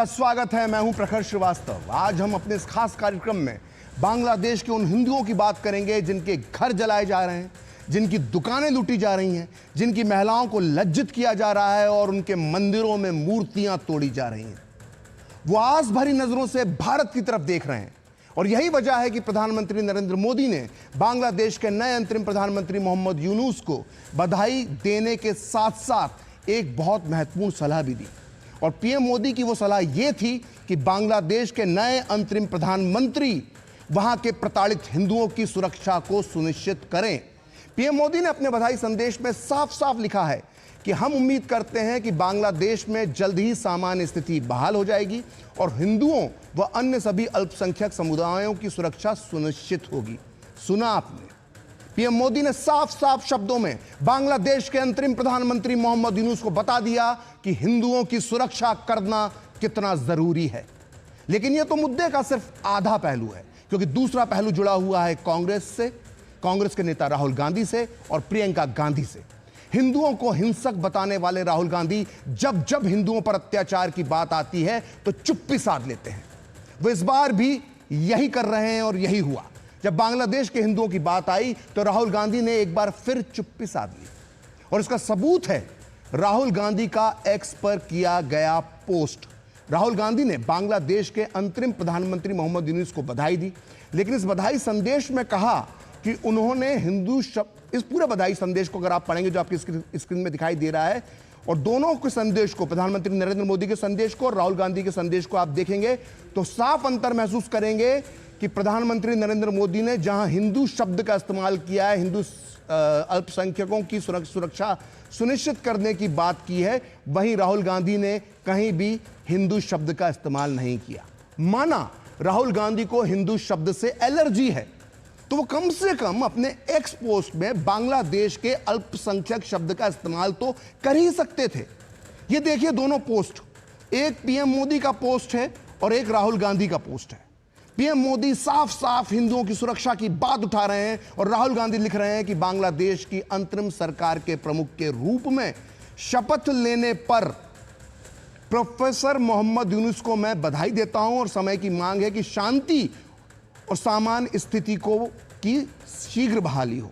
आपका स्वागत है। मैं हूं प्रखर श्रीवास्तव। आज हम अपने इस खास कार्यक्रम में बांग्लादेश के उन हिंदुओं की बात करेंगे जिनके घर जलाए जा रहे हैं, जिनकी दुकानें लूटी जा रही हैं, जिनकी महिलाओं को लज्जित किया जा रहा है और उनके मंदिरों में मूर्तियां तोड़ी जा रही हैं। वो आस भरी नजरों से भारत की तरफ देख रहे हैं और यही वजह है कि प्रधानमंत्री नरेंद्र मोदी ने बांग्लादेश के नए अंतरिम प्रधानमंत्री मोहम्मद यूनुस को बधाई देने के साथ साथ एक बहुत महत्वपूर्ण सलाह भी दी। और पीएम मोदी की वो सलाह ये थी कि बांग्लादेश के नए अंतरिम प्रधानमंत्री वहां के प्रताड़ित हिंदुओं की सुरक्षा को सुनिश्चित करें। पीएम मोदी ने अपने बधाई संदेश में साफ साफ लिखा है कि हम उम्मीद करते हैं कि बांग्लादेश में जल्द ही सामान्य स्थिति बहाल हो जाएगी और हिंदुओं व अन्य सभी अल्पसंख्यक समुदायों की सुरक्षा सुनिश्चित होगी। सुना आपने, पीएम मोदी ने साफ साफ शब्दों में बांग्लादेश के अंतरिम प्रधानमंत्री मोहम्मद यूनुस को बता दिया कि हिंदुओं की सुरक्षा करना कितना जरूरी है। लेकिन यह तो मुद्दे का सिर्फ आधा पहलू है, क्योंकि दूसरा पहलू जुड़ा हुआ है कांग्रेस से, कांग्रेस के नेता राहुल गांधी से और प्रियंका गांधी से। हिंदुओं को हिंसक बताने वाले राहुल गांधी जब जब हिंदुओं पर अत्याचार की बात आती है तो चुप्पी साध लेते हैं। वो इस बार भी यही कर रहे हैं और यही हुआ। जब बांग्लादेश के हिंदुओं की बात आई तो राहुल गांधी ने एक बार फिर चुप्पी साध ली और इसका सबूत है राहुल गांधी का एक्स पर किया गया पोस्ट। राहुल गांधी ने बांग्लादेश के अंतरिम प्रधानमंत्री मोहम्मद यूनुस को बधाई दी, लेकिन इस बधाई संदेश में कहा कि उन्होंने हिंदू शब्द, इस पूरे बधाई संदेश को अगर आप पढ़ेंगे जो आपकी स्क्रीन में दिखाई दे रहा है, और दोनों के संदेश को, प्रधानमंत्री नरेंद्र मोदी के संदेश को और राहुल गांधी के संदेश को आप देखेंगे तो साफ अंतर महसूस करेंगे कि प्रधानमंत्री नरेंद्र मोदी ने जहां हिंदू शब्द का इस्तेमाल किया है, हिंदू अल्पसंख्यकों की सुरक्षा सुनिश्चित करने की बात की है, वहीं राहुल गांधी ने कहीं भी हिंदू शब्द का इस्तेमाल नहीं किया। माना राहुल गांधी को हिंदू शब्द से एलर्जी है तो वो कम से कम अपने एक्स पोस्ट में बांग्लादेश के अल्पसंख्यक शब्द का इस्तेमाल तो कर ही सकते थे। ये देखिए दोनों पोस्ट, एक पीएम मोदी का पोस्ट है और एक राहुल गांधी का पोस्ट है। पीएम मोदी साफ साफ हिंदुओं की सुरक्षा की बात उठा रहे हैं और राहुल गांधी लिख रहे हैं कि बांग्लादेश की अंतरिम सरकार के प्रमुख के रूप में शपथ लेने पर प्रोफेसर मोहम्मद यूनुस को मैं बधाई देता हूं और समय की मांग है कि शांति और सामान्य स्थिति की शीघ्र बहाली हो।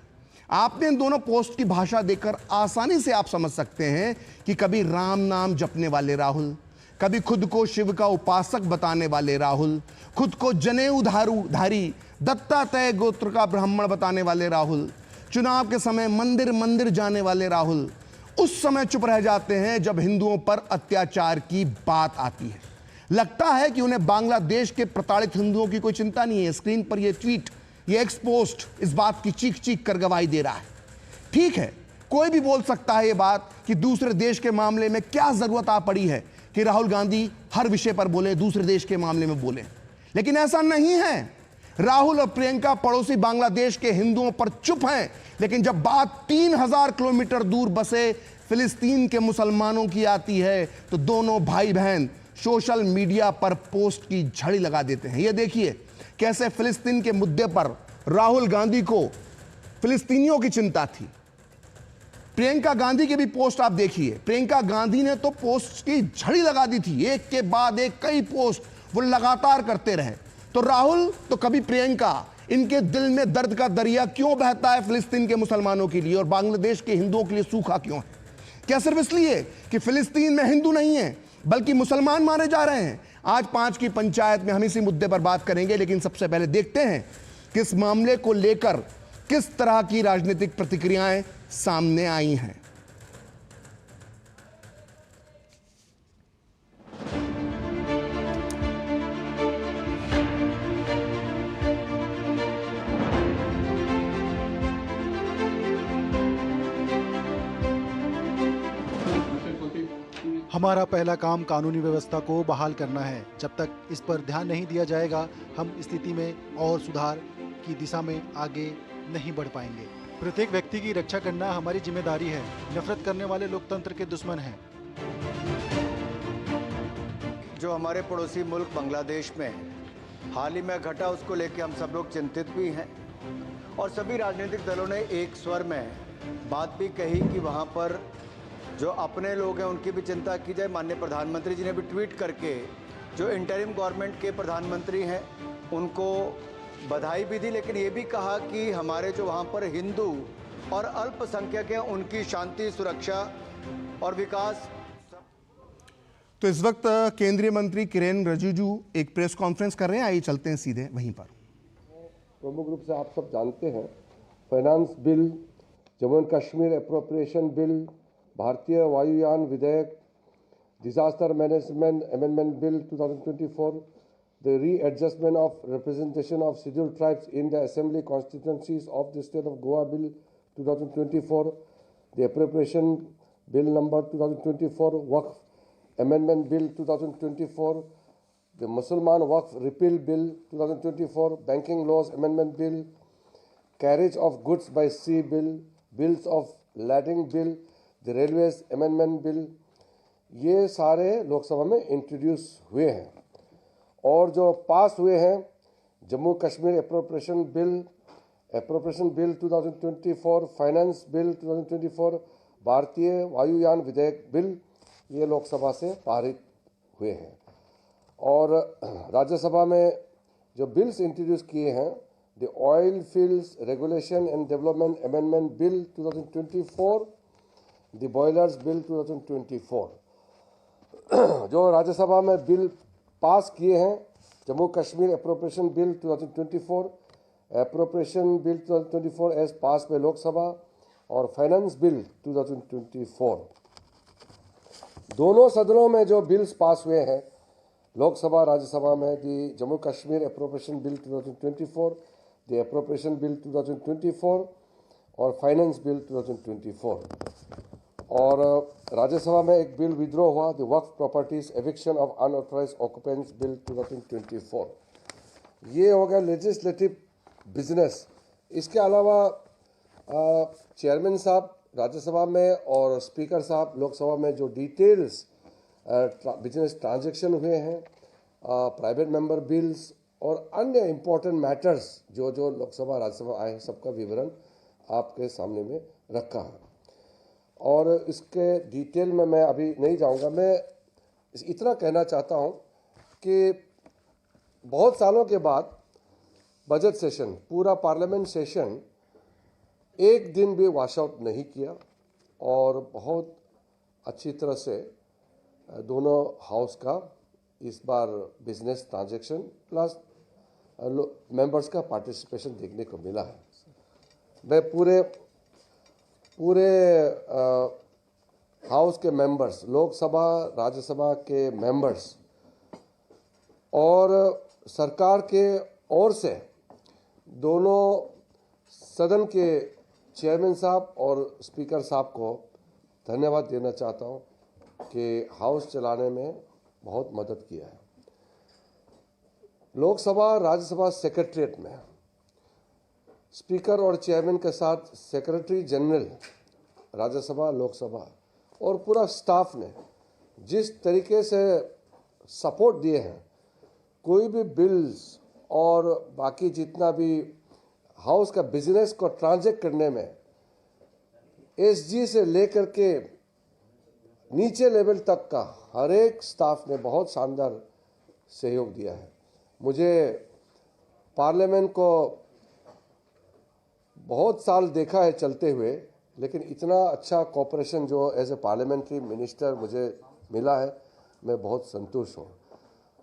आपने इन दोनों पोस्ट की भाषा देखकर आसानी से आप समझ सकते हैं कि कभी राम नाम जपने वाले राहुल, कभी खुद को शिव का उपासक बताने वाले राहुल, खुद को जनेऊधारी दत्तात्रेय गोत्र का ब्राह्मण बताने वाले राहुल, चुनाव के समय मंदिर मंदिर जाने वाले राहुल उस समय चुप रह जाते हैं जब हिंदुओं पर अत्याचार की बात आती है। लगता है कि उन्हें बांग्लादेश के प्रताड़ित हिंदुओं की कोई चिंता नहीं है। स्क्रीन पर यह ट्वीट, यह एक्स पोस्ट इस बात की चीख चीख कर गवाही दे रहा है। ठीक है, कोई भी बोल सकता है यह बात कि दूसरे देश के मामले में क्या जरूरत आ पड़ी है कि राहुल गांधी हर विषय पर बोले, दूसरे देश के मामले में बोले, लेकिन ऐसा नहीं है। राहुल और प्रियंका पड़ोसी बांग्लादेश के हिंदुओं पर चुप हैं, लेकिन जब बात 3000 किलोमीटर दूर बसे फिलिस्तीन के मुसलमानों की आती है तो दोनों भाई बहन सोशल मीडिया पर पोस्ट की झड़ी लगा देते हैं। यह देखिए कैसे फिलिस्तीन के मुद्दे पर राहुल गांधी को फिलिस्तीनियों की चिंता थी। प्रियंका गांधी के भी पोस्ट आप देखिए, प्रियंका गांधी ने तो पोस्ट की झड़ी लगा दी थी, एक के बाद एक कई पोस्ट वो लगातार करते रहे। तो राहुल तो कभी प्रियंका, इनके दिल में दर्द का दरिया क्यों बहता है फिलिस्तीन के मुसलमानों के लिए और बांग्लादेश के हिंदुओं के लिए सूखा क्यों है? क्या सिर्फ इसलिए कि फिलिस्तीन में हिंदू नहीं है बल्कि मुसलमान मारे जा रहे हैं? आज 5 की पंचायत में हम इसी मुद्दे पर बात करेंगे, लेकिन सबसे पहले देखते हैं कि इस मामले को लेकर किस तरह की राजनीतिक प्रतिक्रियाएं सामने आई हैं। हमारा पहला काम कानूनी व्यवस्था को बहाल करना है। जब तक इस पर ध्यान नहीं दिया जाएगा हम स्थिति में और सुधार की दिशा में आगे नहीं बढ़ पाएंगे। प्रत्येक व्यक्ति की रक्षा करना हमारी जिम्मेदारी है। नफरत करने वाले लोकतंत्र के दुश्मन हैं। जो हमारे पड़ोसी मुल्क बांग्लादेश में हाल ही में घटा, उसको लेकर हम सब लोग चिंतित भी हैं और सभी राजनीतिक दलों ने एक स्वर में बात भी कही कि वहाँ पर जो अपने लोग हैं उनकी भी चिंता की जाए। माननीय प्रधानमंत्री जी ने भी ट्वीट करके जो इंटरिम गवर्नमेंट के प्रधानमंत्री हैं उनको बधाई भी दी, लेकिन ये भी कहा कि हमारे जो वहाँ पर हिंदू और अल्पसंख्यक हैं उनकी शांति, सुरक्षा और विकास। तो इस वक्त केंद्रीय मंत्री किरेन रिजिजू एक प्रेस कॉन्फ्रेंस कर रहे हैं, आइए चलते हैं सीधे वहीं पर। प्रमुख रूप से आप सब जानते हैं, finance bill, Jammu and Kashmir appropriation bill, भारतीय वायुयान विधेयक, disaster management amendment bill 2024, the readjustment of representation of scheduled tribes in the assembly constituencies of the state of Goa bill 2024, the appropriation bill number 2024, Waqf amendment bill 2024, the Musalman Waqf repeal bill 2024, banking laws amendment bill, carriage of goods by sea bill, bills of lading bill, the railways amendment bill, ये सारे लोकसभा में introduce हुए हैं। और जो पास हुए हैं, Jammu Kashmir appropriation bill 2024, finance bill 2024, भारतीय वायुयान विधेयक बिल, ये लोकसभा से पारित हुए हैं। और राज्यसभा में जो बिल्स इंट्रोड्यूस किए हैं, the oil fields regulation and development amendment bill 2024, the boilers bill 2024, जो राज्यसभा में बिल पास किए हैं, Jammu Kashmir appropriation bill 2024, appropriation bill 2024 as pass by Lok Sabha, और फाइनेंस बिल 2024। दोनों सदनों में जो बिल्स पास हुए हैं, लोकसभा राज्यसभा में, the Jammu Kashmir appropriation bill 2024, the appropriation bill 2024 और फाइनेंस बिल 2024। और राज्यसभा में एक बिल विड्रॉ हुआ, the Waqf properties eviction of unauthorised occupants bill 2024। ये हो गया लेजिस्लेटिव बिजनेस। इसके अलावा चेयरमैन साहब राज्यसभा में और स्पीकर साहब लोकसभा में जो डिटेल्स बिजनेस ट्रांजैक्शन हुए हैं, प्राइवेट मेंबर बिल्स और अन्य इम्पोर्टेंट मैटर्स जो जो लोकसभा राज्यसभा आए हैं, सबका विवरण आपके सामने में रखा है। और इसके डिटेल में मैं अभी नहीं जाऊंगा। मैं इतना कहना चाहता हूं कि बहुत सालों के बाद बजट सेशन, पूरा पार्लियामेंट सेशन एक दिन भी वॉश आउट नहीं किया और बहुत अच्छी तरह से दोनों हाउस का इस बार बिजनेस ट्रांजैक्शन प्लस मेंबर्स का पार्टिसिपेशन देखने को मिला है। मैं पूरे हाउस के मेंबर्स, लोकसभा राज्यसभा के मेंबर्स और सरकार के ओर से दोनों सदन के चेयरमैन साहब और स्पीकर साहब को धन्यवाद देना चाहता हूं कि हाउस चलाने में बहुत मदद किया है। लोकसभा राज्यसभा सेक्रेटरीट में स्पीकर और चेयरमैन के साथ सेक्रेटरी जनरल राज्यसभा लोकसभा और पूरा स्टाफ ने जिस तरीके से सपोर्ट दिए हैं, कोई भी बिल्स और बाकी जितना भी हाउस का बिजनेस को ट्रांजैक्ट करने में एसजी से लेकर के नीचे लेवल तक का हर एक स्टाफ ने बहुत शानदार सहयोग दिया है। मुझे पार्लियामेंट को बहुत साल देखा है चलते हुए, लेकिन इतना अच्छा कोऑपरेशन जो एज ए पार्लियामेंट्री मिनिस्टर मुझे मिला है, मैं बहुत संतुष्ट हूँ।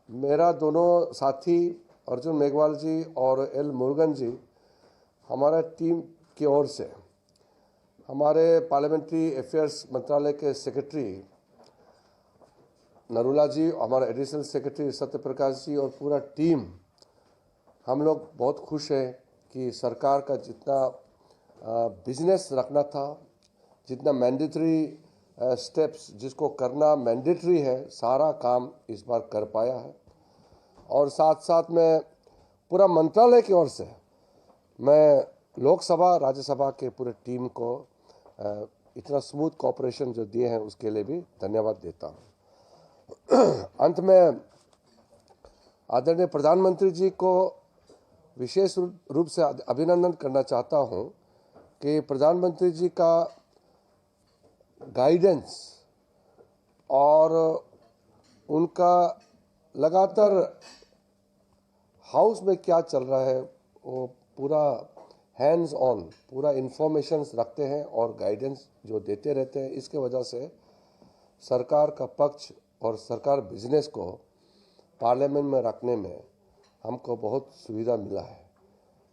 मेरा दोनों साथी अर्जुन मेघवाल जी और एल मुरुगन जी, हमारा टीम की ओर से हमारे पार्लियामेंट्री अफेयर्स मंत्रालय के सेक्रेटरी नरूला जी, हमारा एडिशनल सेक्रेटरी सत्यप्रकाश जी और पूरा टीम, हम लोग बहुत खुश हैं कि सरकार का जितना बिजनेस रखना था, जितना मैंडेटरी स्टेप्स जिसको करना मैंडेटरी है, सारा काम इस बार कर पाया है। और साथ साथ में पूरा मंत्रालय की ओर से मैं लोकसभा राज्यसभा के पूरे टीम को इतना स्मूथ कोऑपरेशन जो दिए हैं उसके लिए भी धन्यवाद देता हूँ। अंत में आदरणीय प्रधानमंत्री जी को विशेष रूप से अभिनंदन करना चाहता हूं कि प्रधानमंत्री जी का गाइडेंस और उनका लगातार हाउस में क्या चल रहा है वो पूरा हैंड्स ऑन पूरा इंफॉर्मेशंस रखते हैं और गाइडेंस जो देते रहते हैं। इसके वजह से सरकार का पक्ष और सरकार बिजनेस को पार्लियामेंट में रखने में हमको बहुत सुविधा मिला है।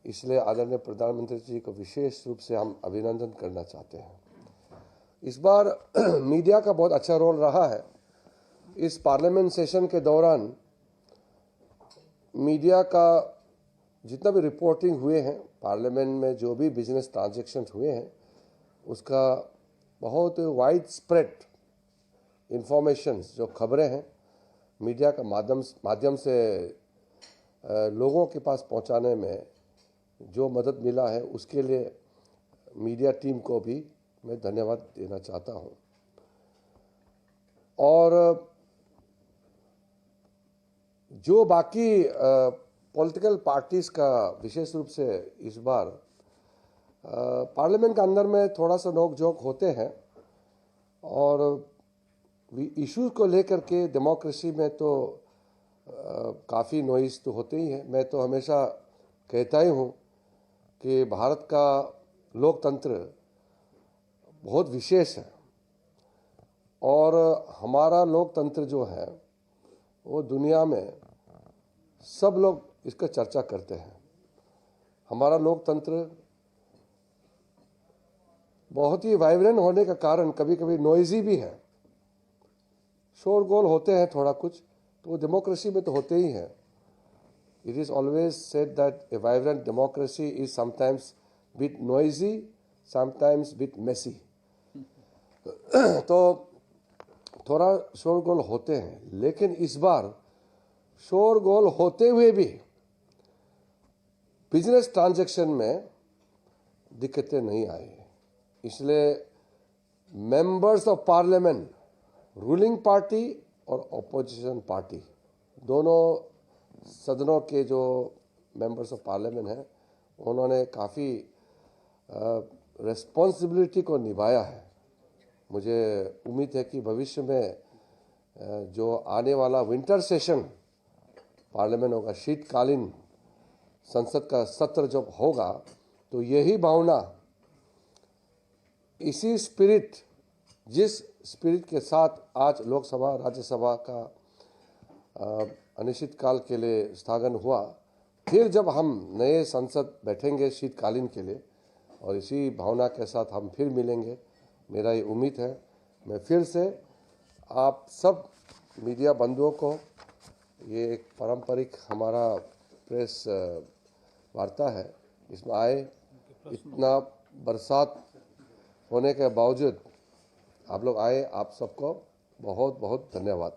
इसलिए आदरणीय प्रधानमंत्री जी को विशेष रूप से हम अभिनंदन करना चाहते हैं। इस बार मीडिया का बहुत अच्छा रोल रहा है। इस पार्लियामेंट सेशन के दौरान मीडिया का जितना भी रिपोर्टिंग हुए हैं, पार्लियामेंट में जो भी बिजनेस ट्रांजैक्शन हुए हैं, उसका बहुत वाइड स्प्रेड इंफॉर्मेशंस जो खबरें हैं मीडिया का माध्यम से लोगों के पास पहुंचाने में जो मदद मिला है, उसके लिए मीडिया टीम को भी मैं धन्यवाद देना चाहता हूं। और जो बाकी पॉलिटिकल पार्टीज का विशेष रूप से इस बार पार्लियामेंट के अंदर में थोड़ा सा नोक झोंक होते हैं और इश्यूज को लेकर के डेमोक्रेसी में तो काफ़ी नॉइज तो होते ही है। मैं तो हमेशा कहता ही हूँ कि भारत का लोकतंत्र बहुत विशेष है और हमारा लोकतंत्र जो है वो दुनिया में सब लोग इसका चर्चा करते हैं। हमारा लोकतंत्र बहुत ही वाइब्रेंट होने का कारण कभी कभी नॉइजी भी है, शोरगोल होते हैं थोड़ा कुछ, तो वो डेमोक्रेसी में तो होते ही हैं। It is always said that a vibrant democracy is sometimes bit noisy, sometimes bit messy. तो थोड़ा शोरगोल होते हैं, लेकिन इस बार शोरगोल होते हुए भी बिजनेस ट्रांजैक्शन में दिक्कतें नहीं आई। इसलिए members of parliament, ruling party और ऑपोजिशन पार्टी, दोनों सदनों के जो मेंबर्स ऑफ पार्लियामेंट हैं, उन्होंने काफ़ी रिस्पॉन्सिबिलिटी को निभाया है। मुझे उम्मीद है कि भविष्य में जो आने वाला विंटर सेशन पार्लियामेंट होगा, शीतकालीन संसद का सत्र जब होगा, तो यही भावना, इसी स्पिरिट, जिस स्पिरिट के साथ आज लोकसभा राज्यसभा का अनिश्चितकाल के लिए स्थगन हुआ, फिर जब हम नए संसद बैठेंगे शीतकालीन के लिए और इसी भावना के साथ हम फिर मिलेंगे, मेरा ये उम्मीद है। मैं फिर से आप सब मीडिया बंधुओं को, ये एक पारंपरिक हमारा प्रेस वार्ता है, इसमें आए, इतना बरसात होने के बावजूद आप लोग आए, आप सबको बहुत बहुत धन्यवाद।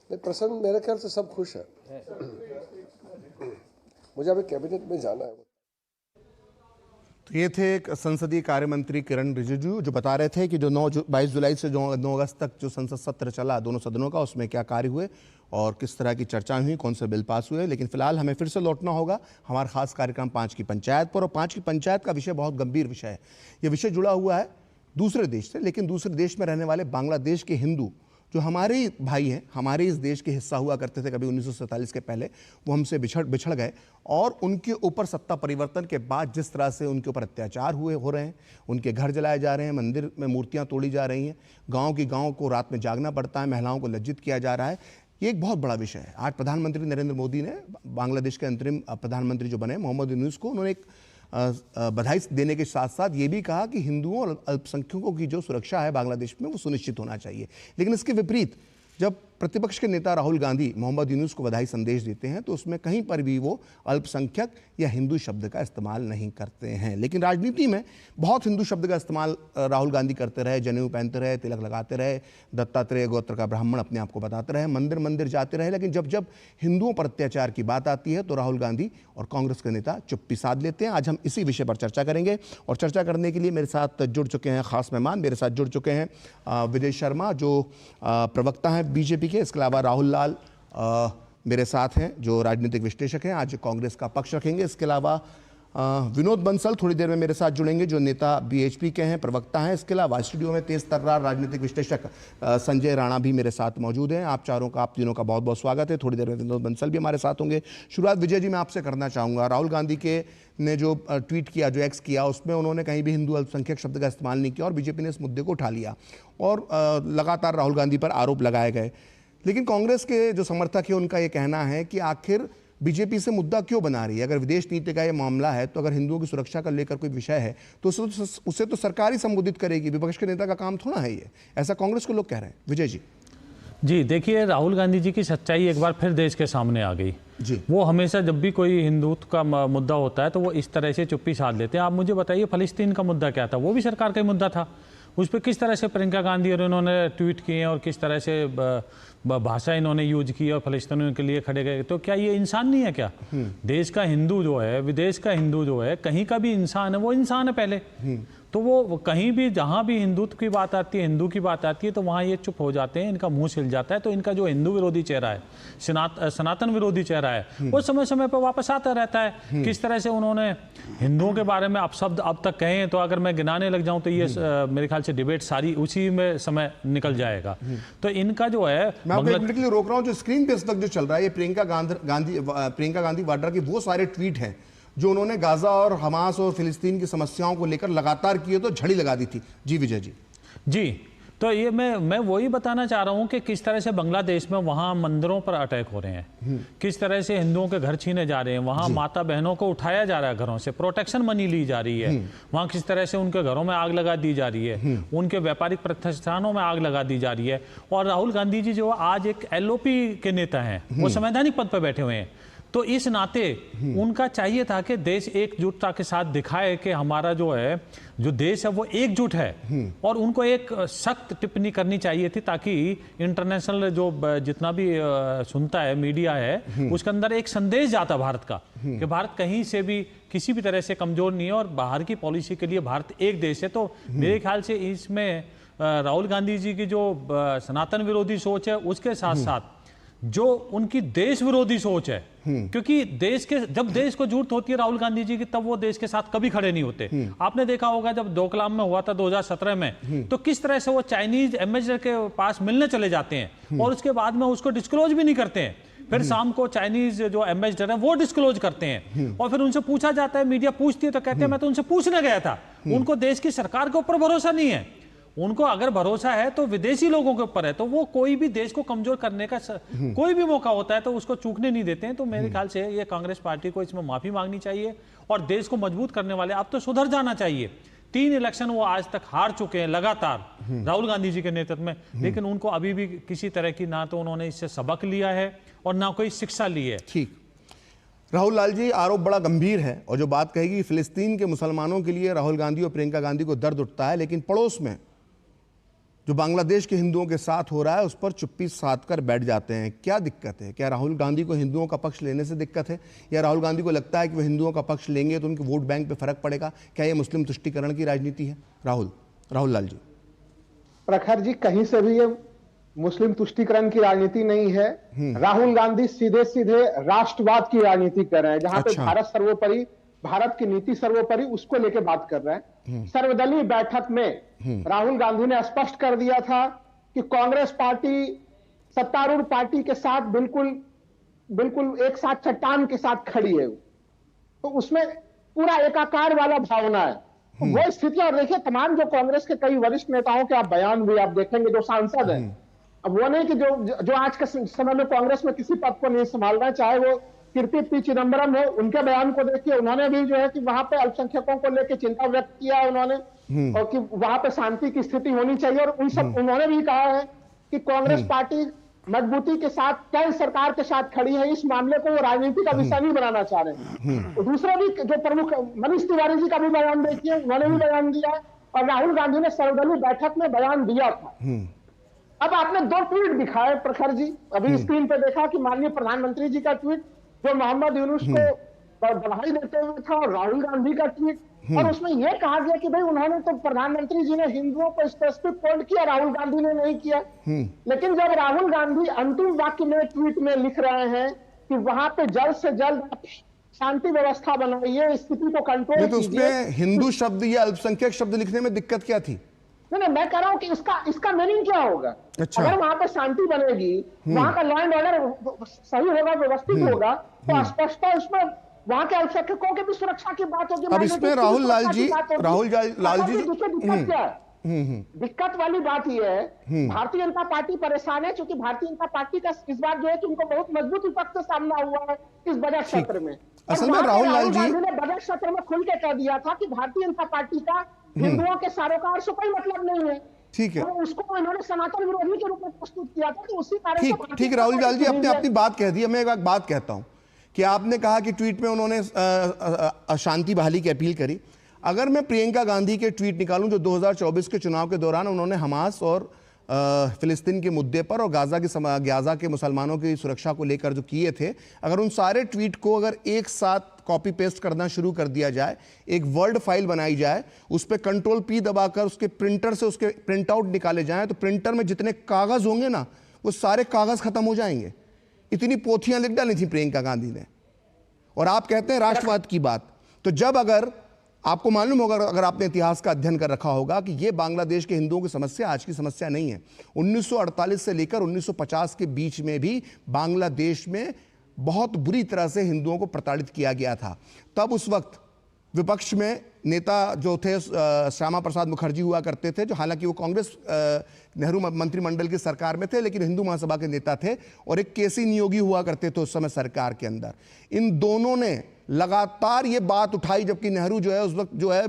प्रसन्न, मेरे ख्याल से सब खुश है। मुझे अभी कैबिनेट में जाना है। तो ये थे एक संसदीय कार्य मंत्री किरण रिजिजू, जो बता रहे थे कि जो 22 जुलाई से 9 अगस्त तक जो संसद सत्र चला दोनों सदनों का, उसमें क्या कार्य हुए और किस तरह की चर्चाएं हुई, कौन से बिल पास हुए। लेकिन फिलहाल हमें फिर से लौटना होगा हमारा खास कार्यक्रम 5 की पंचायत पर। और 5 की पंचायत का विषय बहुत गंभीर विषय है। ये विषय जुड़ा हुआ है दूसरे देश से, लेकिन दूसरे देश में रहने वाले बांग्लादेश के हिंदू जो हमारे भाई हैं, हमारे इस देश के हिस्सा हुआ करते थे कभी 1947 के पहले, वो हमसे बिछड़ गए और उनके ऊपर सत्ता परिवर्तन के बाद जिस तरह से उनके ऊपर अत्याचार हो रहे हैं, उनके घर जलाए जा रहे हैं, मंदिर में मूर्तियां तोड़ी जा रही हैं, गांव को रात में जागना पड़ता है, महिलाओं को लज्जित किया जा रहा है, ये एक बहुत बड़ा विषय है। आज प्रधानमंत्री नरेंद्र मोदी ने बांग्लादेश के अंतरिम प्रधानमंत्री जो बने मोहम्मद यूनुस को, उन्होंने एक बधाई देने के साथ साथ ये भी कहा कि हिंदुओं और अल्पसंख्यकों की जो सुरक्षा है बांग्लादेश में वो सुनिश्चित होना चाहिए। लेकिन इसके विपरीत जब प्रतिपक्ष के नेता राहुल गांधी मोहम्मद यूनुस को बधाई संदेश देते हैं तो उसमें कहीं पर भी वो अल्पसंख्यक या हिंदू शब्द का इस्तेमाल नहीं करते हैं। लेकिन राजनीति में बहुत हिंदू शब्द का इस्तेमाल राहुल गांधी करते रहे, जनेऊ पहनते रहे, तिलक लगाते रहे, दत्तात्रेय गोत्र का ब्राह्मण अपने आप को बताते रहे, मंदिर जाते रहे। लेकिन जब हिंदुओं पर अत्याचार की बात आती है तो राहुल गांधी और कांग्रेस के नेता चुप्पी साध लेते हैं। आज हम इसी विषय पर चर्चा करेंगे और चर्चा करने के लिए मेरे साथ जुड़ चुके हैं खास मेहमान। मेरे साथ जुड़ चुके हैं विजय शर्मा जो प्रवक्ता हैं बीजेपी के, इसके अलावा राहुल लाल मेरे साथ हैं जो राजनीतिक विश्लेषक हैं, आज कांग्रेस का पक्ष रखेंगे। इसके अलावा विनोद बंसल थोड़ी देर में मेरे साथ जुड़ेंगे, जो नेता बीएचपी के हैं, प्रवक्ता हैं। इसके अलावा स्टूडियो में तेज तर्रार राजनीतिक विश्लेषक संजय राणा भी मेरे साथ मौजूद हैं। आप तीनों का बहुत बहुत स्वागत है। थोड़ी देर में विनोद बंसल भी हमारे साथ होंगे। शुरुआत विजय जी मैं आपसे करना चाहूँगा। राहुल गांधी ने जो ट्वीट किया, जो एक्स किया, उसमें उन्होंने कहीं भी हिंदू अल्पसंख्यक शब्द का इस्तेमाल नहीं किया और बीजेपी ने इस मुद्दे को उठा लिया और लगातार राहुल गांधी पर आरोप लगाए गए। लेकिन कांग्रेस के जो समर्थक है उनका ये कहना है कि आखिर बीजेपी से मुद्दा क्यों बना रही है? अगर विदेश नीति का ये मामला है तो अगर हिंदुओं की सुरक्षा का लेकर कोई विषय है तो उसे तो सरकार ही संबोधित करेगी, विपक्ष के नेता का काम थोड़ा है ये। ऐसा कांग्रेस को लोग कह रहे हैं। विजय जी। देखिए, राहुल गांधी जी की सच्चाई एक बार फिर देश के सामने आ गई जी। वो हमेशा जब भी कोई हिंदुत्व का मुद्दा होता है तो वो इस तरह से चुप्पी साध लेते हैं। आप मुझे बताइए, फलस्तीन का मुद्दा क्या था? वो भी सरकार का ही मुद्दा था। उस पर किस तरह से प्रियंका गांधी और इन्होंने ट्वीट किए और किस तरह से भाषा इन्होंने यूज की और फलस्तीनियों के लिए खड़े गए। तो क्या ये इंसान नहीं है क्या? देश का हिंदू जो है, विदेश का हिंदू जो है, कहीं का भी इंसान है, वो इंसान है पहले। तो वो कहीं भी जहाँ भी हिंदुत्व की बात आती है, हिंदू की बात आती है, तो वहाँ ये चुप हो जाते हैं, इनका मुंह सिल जाता है। तो इनका जो हिंदू विरोधी चेहरा है, सनातन विरोधी चेहरा है, वो समय समय पर वापस आता रहता है। किस तरह से उन्होंने हिंदुओं के बारे में अपशब्द अब तक कहे, तो अगर मैं गिनाने लग जाऊं तो ये मेरे ख्याल से डिबेट सारी उसी में समय निकल जाएगा। तो इनका जो है, मैं आपको 1 मिनट के लिए रोक रहा हूं। जो स्क्रीन पे इस वक्त जो चल रहा है, ये प्रियंका गांधी वाड्रा की वो सारे ट्वीट हैं जो उन्होंने गाजा और हमास और फिलिस्तीन की समस्याओं को लेकर लगातार किए, तो झड़ी लगा दी थी। जी विजय जी। तो ये मैं वही बताना चाह रहा हूँ कि किस तरह से बांग्लादेश में वहाँ मंदिरों पर अटैक हो रहे हैं, किस तरह से हिंदुओं के घर छीने जा रहे हैं, वहाँ माता बहनों को उठाया जा रहा है घरों से, प्रोटेक्शन मनी ली जा रही है, वहाँ किस तरह से उनके घरों में आग लगा दी जा रही है, उनके व्यापारिक प्रतिष्ठानों में आग लगा दी जा रही है। और राहुल गांधी जी जो आज एक LOP के नेता हैं, वो संवैधानिक पद पर बैठे हुए हैं। तो इस नाते उनका चाहिए था कि देश एकजुटता के साथ दिखाए कि हमारा जो देश है वो एकजुट है, और उनको एक सख्त टिप्पणी करनी चाहिए थी, ताकि इंटरनेशनल जो जितना भी सुनता है मीडिया है, उसके अंदर एक संदेश जाता भारत का कि भारत कहीं से भी किसी भी तरह से कमजोर नहीं है और बाहर की पॉलिसी के लिए भारत एक देश है। तो मेरे ख्याल से इसमें राहुल गांधी जी की जो सनातन विरोधी सोच है, उसके साथ साथ जो उनकी देश विरोधी सोच है, क्योंकि जब देश को जरूरत होती है राहुल गांधी जी की, तब वो देश के साथ कभी खड़े नहीं होते। आपने देखा होगा जब डोकलाम में हुआ था 2017 में, तो किस तरह से वो चाइनीज एम्बेसडर के पास मिलने चले जाते हैं और उसके बाद में उसको डिस्क्लोज भी नहीं करते हैं। फिर शाम को चाइनीज जो एम्बेसडर है वो डिस्क्लोज करते हैं और फिर उनसे पूछा जाता है, मीडिया पूछती है तो कहते हैं मैं तो उनसे पूछने गया था। उनको देश की सरकार के ऊपर भरोसा नहीं है। उनको अगर भरोसा है तो विदेशी लोगों के ऊपर है। तो वो कोई भी देश को कमजोर करने का कोई भी मौका होता है तो उसको चूकने नहीं देते हैं। तो मेरे ख्याल से ये कांग्रेस पार्टी को इसमें माफी मांगनी चाहिए और देश को मजबूत करने वाले अब तो सुधर जाना चाहिए। 3 इलेक्शन वो आज तक हार चुके हैं लगातार राहुल गांधी जी के नेतृत्व में, लेकिन उनको अभी भी किसी तरह की ना तो उन्होंने इससे सबक लिया है और ना कोई शिक्षा ली है। ठीक, राहुल लाल जी, आरोप बड़ा गंभीर है और जो बात कहेगी फिलिस्तीन के मुसलमानों के लिए राहुल गांधी और प्रियंका गांधी को दर्द उठता है, लेकिन पड़ोस में जो बांग्लादेश के हिंदुओं के साथ हो रहा है उस पर चुप्पी साध कर बैठ जाते हैं। क्या दिक्कत है? क्या राहुल गांधी को हिंदुओं का पक्ष लेने से दिक्कत है, या राहुल गांधी को लगता है कि वो हिंदुओं का पक्ष लेंगे तो उनके वोट बैंक पे फर्क पड़ेगा? क्या ये मुस्लिम तुष्टीकरण की राजनीति है? राहुल लाल जी। प्रखर जी, कहीं से भी ये मुस्लिम तुष्टीकरण की राजनीति नहीं है। राहुल गांधी सीधे सीधे राष्ट्रवाद की राजनीति कर रहे हैं, जहां पे भारत सर्वोपरि, भारत की नीति सर्वोपरि, उसको लेके बात कर रहे हैं। सर्वदलीय बैठक में राहुल गांधी ने स्पष्ट कर दिया था कि कांग्रेस पार्टी सत्तारूढ़ पार्टी के साथ बिल्कुल एक साथ चट्टान के साथ खड़ी है। तो उसमें पूरा एकाकार वाला भावना है। तो वो स्थिति, और देखिए तमाम जो कांग्रेस के कई वरिष्ठ नेताओं के आप बयान भी आप देखेंगे, जो सांसद हैं, अब वो नहीं कि जो आज के समय में कांग्रेस में किसी पद को नहीं संभाल रहे, चाहे वो कीर्ति पी चिदम्बरम हो, उनके बयान को देखिए, उन्होंने भी जो है कि वहां पे अल्पसंख्यकों को लेकर चिंता व्यक्त किया है उन्होंने, और कि वहां पे शांति की स्थिति होनी चाहिए। और उन्होंने भी कहा है कि कांग्रेस पार्टी मजबूती के साथ केंद्र सरकार के साथ खड़ी है। इस मामले को वो राजनीति का विषय नहीं बनाना चाह रहे हैं। तो दूसरा भी जो प्रमुख मनीष तिवारी जी का भी बयान देखिए, उन्होंने भी बयान दिया और राहुल गांधी ने सर्वदलीय बैठक में बयान दिया था। अब आपने 2 ट्वीट दिखाए प्रखर जी, अभी स्क्रीन पे देखा कि माननीय प्रधानमंत्री जी का ट्वीट जो मोहम्मद यूनुस को बधाई देते हुए था, और राहुल गांधी का ट्वीट, और उसमें यह कहा गया कि भाई उन्होंने तो, प्रधानमंत्री जी ने हिंदुओं को स्पेसिफिक कोट किया, राहुल गांधी ने नहीं किया। लेकिन जब राहुल गांधी अंतिम वाक्य में ट्वीट में लिख रहे हैं कि वहां पे जल्द से जल्द शांति व्यवस्था बनाइए, स्थिति को कंट्रोल नहीं तो कीजिए। उसमें हिंदू शब्द या अल्पसंख्यक शब्द लिखने में दिक्कत क्या थी? नहीं, मैं कह रहा हूँ कि इसका मीनिंग क्या होगा? अच्छा। अगर वहां पर शांति बनेगी, वहां का लॉ एंड ऑर्डर सही होगा, व्यवस्थित होगा, तो स्पष्टता उसमें वहां के अल्पसंख्यकों की भी सुरक्षा की बात होगी। अब इसमें राहुल लाल जी दिक्कत क्या है? दिक्कत वाली बात यह है, भारतीय जनता पार्टी परेशान है क्योंकि भारतीय जनता पार्टी का इस बार जो है कि उनको बहुत मजबूत विपक्ष से सामना हुआ है इस बजट सत्र में। असल में राहुल लाल जी ने बजट सत्र में खुल के कह दिया था कि भारतीय जनता पार्टी का हिंदुओं के सरोकार से कोई मतलब नहीं है। ठीक है, तो उसको इन्होंने सनातन विरोधी के रूप में प्रस्तुत किया था कि उसी कारण ठीक राहुल लाल जी आपने अपनी बात कह दी। मैं एक बात कहता हूं कि आपने कहा कि ट्वीट में उन्होंने शांति बहाली की अपील करी। अगर मैं प्रियंका गांधी के ट्वीट निकालूं जो 2024 के चुनाव के दौरान उन्होंने हमास और फिलिस्तीन के मुद्दे पर और गाजा के मुसलमानों की सुरक्षा को लेकर जो किए थे, अगर उन सारे ट्वीट को अगर एक साथ कॉपी पेस्ट करना शुरू कर दिया जाए, एक वर्ड फाइल बनाई जाए, उस पर Ctrl+P दबाकर उसके प्रिंटर से उसके प्रिंट आउट निकाले जाएं, तो प्रिंटर में जितने कागज होंगे ना, वो सारे कागज खत्म हो जाएंगे। इतनी पोथियां लिख डाली थी प्रियंका गांधी ने। और आप कहते हैं राष्ट्रवाद की बात। तो जब अगर आपको मालूम होगा, अगर आपने इतिहास का अध्ययन कर रखा होगा, कि ये बांग्लादेश के हिंदुओं की समस्या आज की समस्या नहीं है। 1948 से लेकर 1950 के बीच में भी बांग्लादेश में बहुत बुरी तरह से हिंदुओं को प्रताड़ित किया गया था। तब उस वक्त विपक्ष में नेता जो थे श्यामा प्रसाद मुखर्जी हुआ करते थे, जो हालांकि वो कांग्रेस नेहरू मंत्रिमंडल की सरकार में थे लेकिन हिंदू महासभा के नेता थे, और एक केसी नियोगी हुआ करते थे उस समय सरकार के अंदर। इन दोनों ने लगातार ये बात उठाई, जबकि नेहरू जो है उस वक्त जो है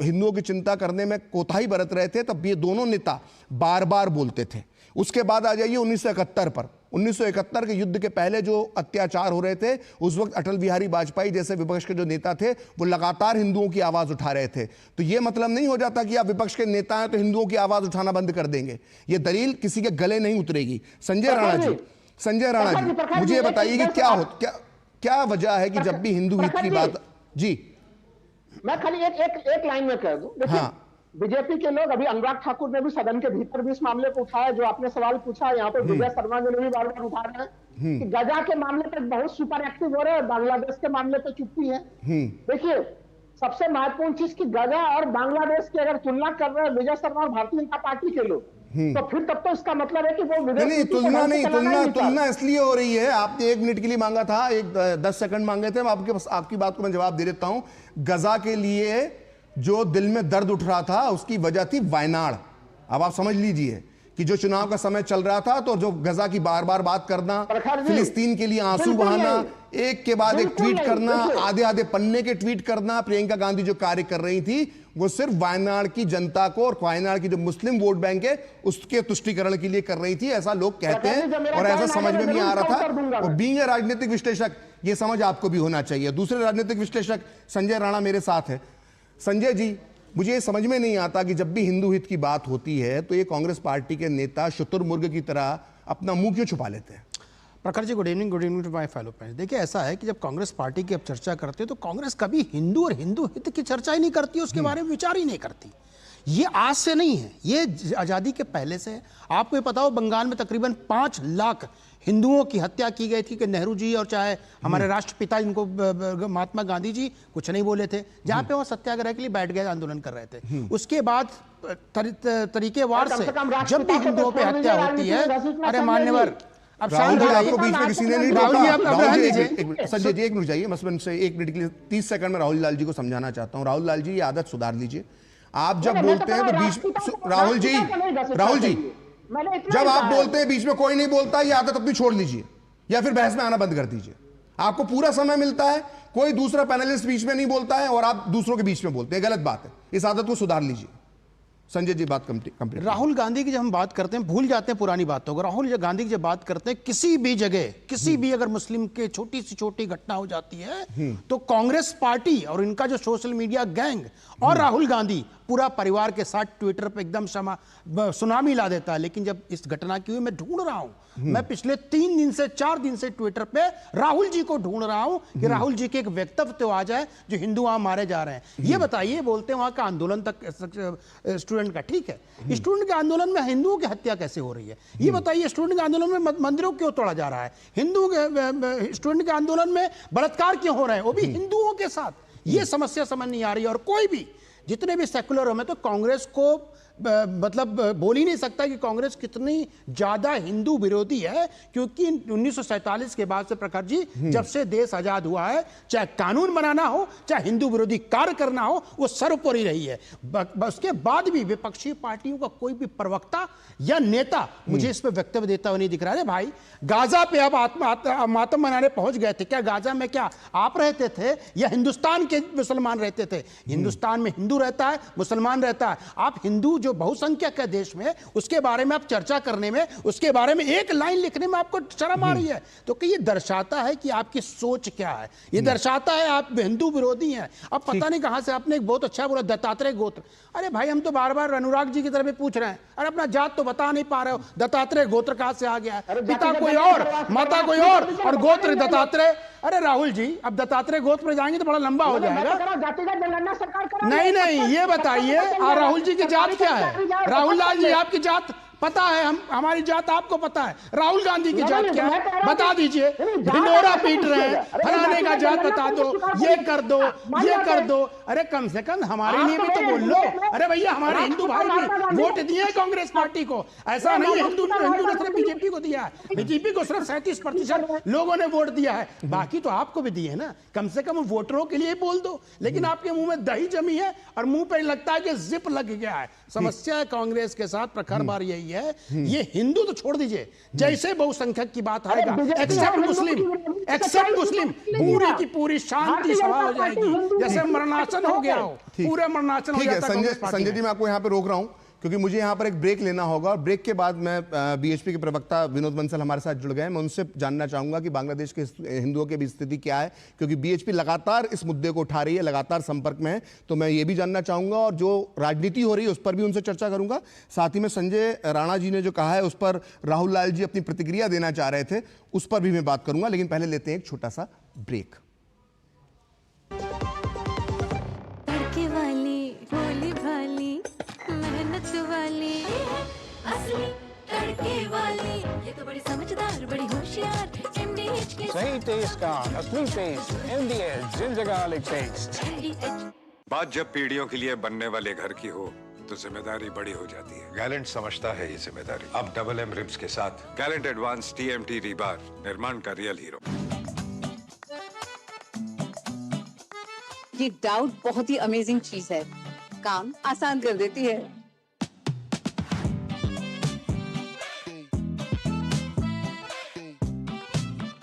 हिंदुओं की चिंता करने में कोताही बरत रहे थे, तब ये दोनों नेता बार बार बोलते थे। उसके बाद आ जाइए 1971 पर। 1971 के युद्ध के पहले जो अत्याचार हो रहे थे, उस वक्त अटल बिहारी वाजपेयी जैसे विपक्ष के जो नेता थे वो लगातार हिंदुओं की आवाज उठा रहे थे। तो ये मतलब नहीं हो जाता कि आप विपक्ष के नेता हैं तो हिंदुओं की आवाज उठाना बंद कर देंगे। ये दलील किसी के गले नहीं उतरेगी। संजय राणा जी मुझे बताइए कि क्या वजह है कि जब भी हिंदू हित की बात जी, मैं खाली एक लाइन में कह दूं। देखिए, बीजेपी के लोग, अभी अनुराग ठाकुर ने भी सदन के भीतर भी इस मामले को उठाया, जो आपने सवाल पूछा, यहाँ पर विजय शर्मा जी ने भी बार बार उठा रहे हैं कि गजा के मामले पर बहुत सुपर एक्टिव हो रहे हैं, बांग्लादेश के मामले पर चुप्पी है। देखिए, सबसे महत्वपूर्ण चीज की गजा और बांग्लादेश की अगर तुलना कर रहे हैं विजय शर्मा और भारतीय जनता पार्टी के लोग, तो फिर तब तो इसका मतलब है कि वो तुलना इसलिए हो रही है। आपने 1 मिनट के लिए मांगा था, 10 सेकंड मांगे थे, आपकी बात को मैं जवाब दे देता हूं। गजा के लिए जो दिल में दर्द उठ रहा था उसकी वजह थी वायनाड। अब आप समझ लीजिए कि जो चुनाव का समय चल रहा था, तो जो गजा की बार बार बात करना, फिलिस्तीन के लिए आंसू बहाना, एक के बाद एक ट्वीट करना, आधे आधे पन्ने के ट्वीट करना, प्रियंका गांधी जो कार्य कर रही थी वो सिर्फ वायनाड की जनता को और वायनाड की जो मुस्लिम वोट बैंक है उसके तुष्टीकरण के लिए कर रही थी, ऐसा लोग कहते हैं और ऐसा समझ में भी आ रहा था। और बीइंग ए राजनीतिक विश्लेषक ये समझ आपको भी होना चाहिए। दूसरे राजनीतिक विश्लेषक संजय राणा मेरे साथ है। संजय जी, मुझे ये समझ में नहीं आता कि जब भी हिंदू हित की बात होती है तो ये कांग्रेस पार्टी के नेता शुतुरमुर्ग की तरह अपना मुंह क्यों छुपा लेते हैं? Prakhar ji, good evening to my fellow friends. देखिए, ऐसा है कि जब कांग्रेस पार्टी की अब चर्चा करते हैं तो कांग्रेस कभी हिंदू और हिंदू हित की चर्चा ही नहीं करती, उसके बारे में विचार ही नहीं करती। ये आज से नहीं है, ये आज़ादी के पहले से है। आपको ये पता हो, बंगाल में तकरीबन 5 लाख हिंदुओं की हत्या की गई थी कि नेहरू जी और चाहे हमारे राष्ट्रपिता जिनको महात्मा गांधी जी कुछ नहीं बोले थे, जहां पे वो सत्याग्रह के लिए बैठ गए, आंदोलन कर रहे थे। उसके बाद तरीकेवार से जब भी हिंदुओं पे हत्या होती है, अरे मान्यवर, अब राहुल जी आपको बीच में किसी ने नहीं रोका। संजय जी 1 मिनट जाइए, मसलन से 1 मिनट के लिए 30 सेकंड में राहुल लाल जी को समझाना चाहता हूं। राहुल लाल जी, ये आदत सुधार लीजिए। आप जब बोलते हैं तो बीच राहुल जी जब आप बोलते हैं बीच में कोई नहीं बोलता, ये आदत अपनी छोड़ लीजिए या फिर बहस में आना बंद कर दीजिए। आपको पूरा समय मिलता है, कोई दूसरा पैनलिस्ट बीच में नहीं बोलता है और आप दूसरों के बीच में बोलते हैं, गलत बात है। इस आदत को सुधार लीजिए। संजय जी बात कंप्लीट। राहुल गांधी की जब हम बात करते हैं भूल जाते हैं पुरानी बातों को। राहुल गांधी की जब बात करते हैं, किसी भी जगह किसी भी अगर मुस्लिम के छोटी से छोटी घटना हो जाती है तो कांग्रेस पार्टी और इनका जो सोशल मीडिया गैंग और राहुल गांधी पूरा परिवार के साथ ट्विटर पे एकदम सुनामी ला देता है। लेकिन जब इस घटना की हुई, मैं ढूंढ रहा हूं, मैं पिछले 3 दिन से 4 दिन से ट्विटर पे राहुल जी को ढूंढ रहा हूं कि राहुल जी के एक वक्तव्य तो आ जाए जो हिंदू वहां मारे जा रहे हैं। ये बताइए, बोलते हैं वहां का आंदोलन तक स्टूडेंट का, ठीक है, स्टूडेंट के आंदोलन में हिंदुओं की हत्या कैसे हो रही है? ये बताइए, स्टूडेंट के आंदोलन में मंदिरों क्यों तोड़ा जा रहा है? हिंदू स्टूडेंट के आंदोलन में बलात्कार क्यों हो रहे हैं, वो भी हिंदुओं के साथ? ये समस्या समझ नहीं आ रही है। और कोई भी, जितने भी सेकुलर हो, मैं तो कांग्रेस को मतलब बोल ही नहीं सकता कि कांग्रेस कितनी ज्यादा हिंदू विरोधी है, क्योंकि 1947 के बाद से प्रखर जी, जब से देश आजाद हुआ है, चाहे कानून बनाना हो, चाहे हिंदू विरोधी कार्य करना हो, वो सर्वोपरि रही है। उसके बाद भी विपक्षी पार्टियों का कोई भी प्रवक्ता या नेता मुझे इस पर वक्तव्य देता हुआ नहीं दिख रहा है। भाई, गाजा पे अब मातम मनाने पहुंच गए थे क्या? गाजा में क्या आप रहते थे या हिंदुस्तान के मुसलमान रहते थे? हिंदुस्तान में हिंदू रहता है, मुसलमान रहता है। आप हिंदू जो बहुसंख्यक है देश में, उसके बारे में आप चर्चा करने में, उसके बारे में एक लाइन लिखने में आपको शर्म आ रही है। तो कि ये दर्शाता है कि आपकी सोच क्या है, ये दर्शाता है आप हिंदू विरोधी हैं। अब पता नहीं कहां से आपने एक बहुत अच्छा बोला, दत्तात्रेय गोत्र। अरे भाई, हम तो बार बार अनुराग जी की तरफ भी पूछ रहे हैं, अरे अपना जात तो बता नहीं पा रहे हो, दत्तात्रेय गोत्र कहां से आ गया है? पिता कोई और, माता कोई और गोत्र दत्तात्रेय। अरे राहुल जी, अब दत्तात्रेय गोत्र पर जाएंगे तो बड़ा लंबा हो जाएगा। नहीं नहीं, ये बताइए राहुल जी की जात क्या है? राहुल लाल जी, आपकी जात पता है? हमारी जात आपको पता है? राहुल गांधी की जात क्या है बता दीजिए। ढिंडोरा पीट रहे हैं, फलाने का जात बता दो, ये कर दो, ये कर दो। अरे कम से कम हमारे लिए भी तो बोल लो। अरे भैया, हमारे हिंदू भाई भी वोट दिए कांग्रेस पार्टी को, ऐसा नहीं है हिंदू ने सिर्फ बीजेपी को दिया है। बीजेपी को सिर्फ 37% लोगों ने वोट दिया है, बाकी तो आपको भी दिए ना। कम से कम वोटरों के लिए बोल दो। लेकिन आपके मुंह में दही जमी है और मुंह पे लगता है कि जिप लग गया है। समस्या कांग्रेस के साथ प्रखर बार यही है, ये हिंदू तो छोड़ दीजिए, जैसे बहुसंख्यक की बात आएगा, एक्सेप्ट मुस्लिम, पूरी की पूरी शांति सभा हो जाएगी, जैसे मरणासन हो गया हो, पूरे मरणासन हो जाता है। संजय जी, मैं आपको यहाँ पे रोक रहा हूँ क्योंकि मुझे यहाँ पर एक ब्रेक लेना होगा, और ब्रेक के बाद मैं बीएचपी के प्रवक्ता विनोद बंसल हमारे साथ जुड़ गए हैं। मैं उनसे जानना चाहूंगा कि बांग्लादेश के हिंदुओं की भी स्थिति क्या है, क्योंकि बीएचपी लगातार इस मुद्दे को उठा रही है, लगातार संपर्क में है। तो मैं ये भी जानना चाहूंगा, और जो राजनीति हो रही है उस पर भी उनसे चर्चा करूंगा। साथ ही में संजय राणा जी ने जो कहा है उस पर राहुल लाल जी अपनी प्रतिक्रिया देना चाह रहे थे, उस पर भी मैं बात करूंगा। लेकिन पहले लेते हैं एक छोटा सा ब्रेक। ये तो बड़ी समझदार, बड़ी होशियार, MDH के सही टेस्ट का असली टेस्ट, MDH जिंजगालिक टेस्ट। बात जब पीढ़ियों के लिए बनने वाले घर की हो तो जिम्मेदारी बड़ी हो जाती है। गैलेंट समझता है ये जिम्मेदारी। अब डबल M रिब्स के साथ गैलेंट एडवांस TMT रीबार, निर्माण का रियल हीरो। ये डाउट बहुत ही अमेजिंग चीज है, काम आसान कर देती है।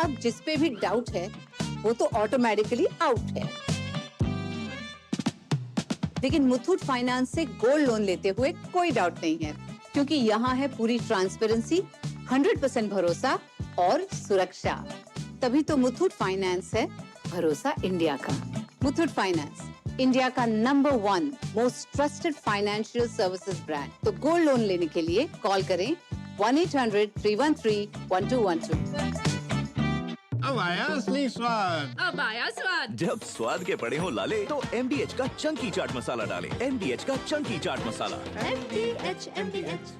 अब जिस पे भी डाउट है वो तो ऑटोमेटिकली आउट है। लेकिन मुथूट फाइनेंस से गोल्ड लोन लेते हुए कोई डाउट नहीं है, क्योंकि यहाँ है पूरी ट्रांसपेरेंसी, 100% भरोसा और सुरक्षा। तभी तो मुथूट फाइनेंस है भरोसा इंडिया का। मुथूट फाइनेंस, इंडिया का number 1 most trusted financial services brand. तो गोल्ड लोन लेने के लिए कॉल करें 1-800-313-1212। अब आया असली स्वाद। अब आया स्वाद। जब स्वाद के पड़े हो लाले तो MDH का चंकी चाट मसाला डालें। MDH का चंकी चाट मसाला। MDH।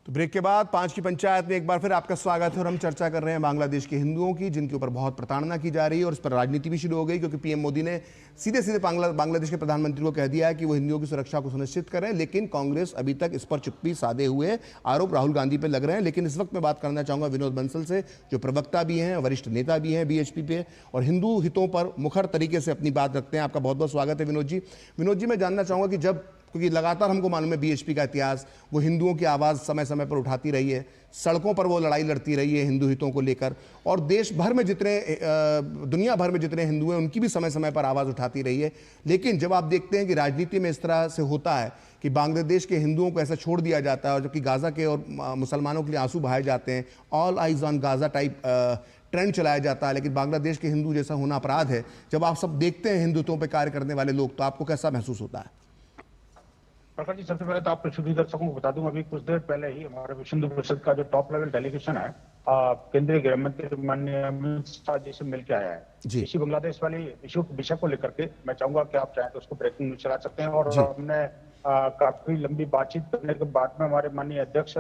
तो ब्रेक के बाद 5 की पंचायत में एक बार फिर आपका स्वागत है, और हम चर्चा कर रहे हैं बांग्लादेश के हिंदुओं की, जिनके ऊपर बहुत प्रताड़ना की जा रही है, और इस पर राजनीति भी शुरू हो गई, क्योंकि पीएम मोदी ने सीधे सीधे बांग्लादेश के प्रधानमंत्री को कह दिया है कि वो हिंदुओं की सुरक्षा को सुनिश्चित करें। लेकिन कांग्रेस अभी तक इस पर चुप्पी साधे हुए आरोप राहुल गांधी पर लग रहे हैं। लेकिन इस वक्त मैं बात करना चाहूंगा विनोद बंसल से, जो प्रवक्ता भी हैं, वरिष्ठ नेता भी हैं बीएचपी पे, और हिंदू हितों पर मुखर तरीके से अपनी बात रखते हैं। आपका बहुत बहुत स्वागत है विनोद जी। विनोद जी, मैं जानना चाहूंगा कि जब, क्योंकि लगातार हमको मालूम है बीएचपी का इतिहास, वो हिंदुओं की आवाज़ समय समय पर उठाती रही है, सड़कों पर वो लड़ाई लड़ती रही है हिंदू हितों को लेकर, और देश भर में जितने दुनिया भर में जितने हिंदू हैं उनकी भी समय समय पर आवाज़ उठाती रही है। लेकिन जब आप देखते हैं कि राजनीति में इस तरह से होता है कि बांग्लादेश के हिंदुओं को ऐसा छोड़ दिया जाता है, और जबकि गाज़ा के और मुसलमानों के लिए आंसू बहाए जाते हैं, all eyes on Gaza trend चलाया जाता है, लेकिन बांग्लादेश के हिंदू जैसा होना अपराध है। जब आप सब देखते हैं हिंदुत्वों पे कार्य करने वाले लोग, तो आपको कैसा महसूस होता है? प्रकाश जी, सबसे पहले तो आप सभी दर्शकों को बता दूं, अभी कुछ देर पहले ही हमारे विश्व हिंदू परिषद का जो टॉप लेवल डेलीगेशन है केंद्रीय गृह मंत्री माननीय अमित शाह जी से मिलकर आया है। इसी बांग्लादेश वाली विषय को लेकर के मैं चाहूंगा कि आप चाहें तो उसको ब्रेकिंग न्यूज चला सकते हैं। और हमने काफी लंबी बातचीत करने के बाद में हमारे माननीय अध्यक्ष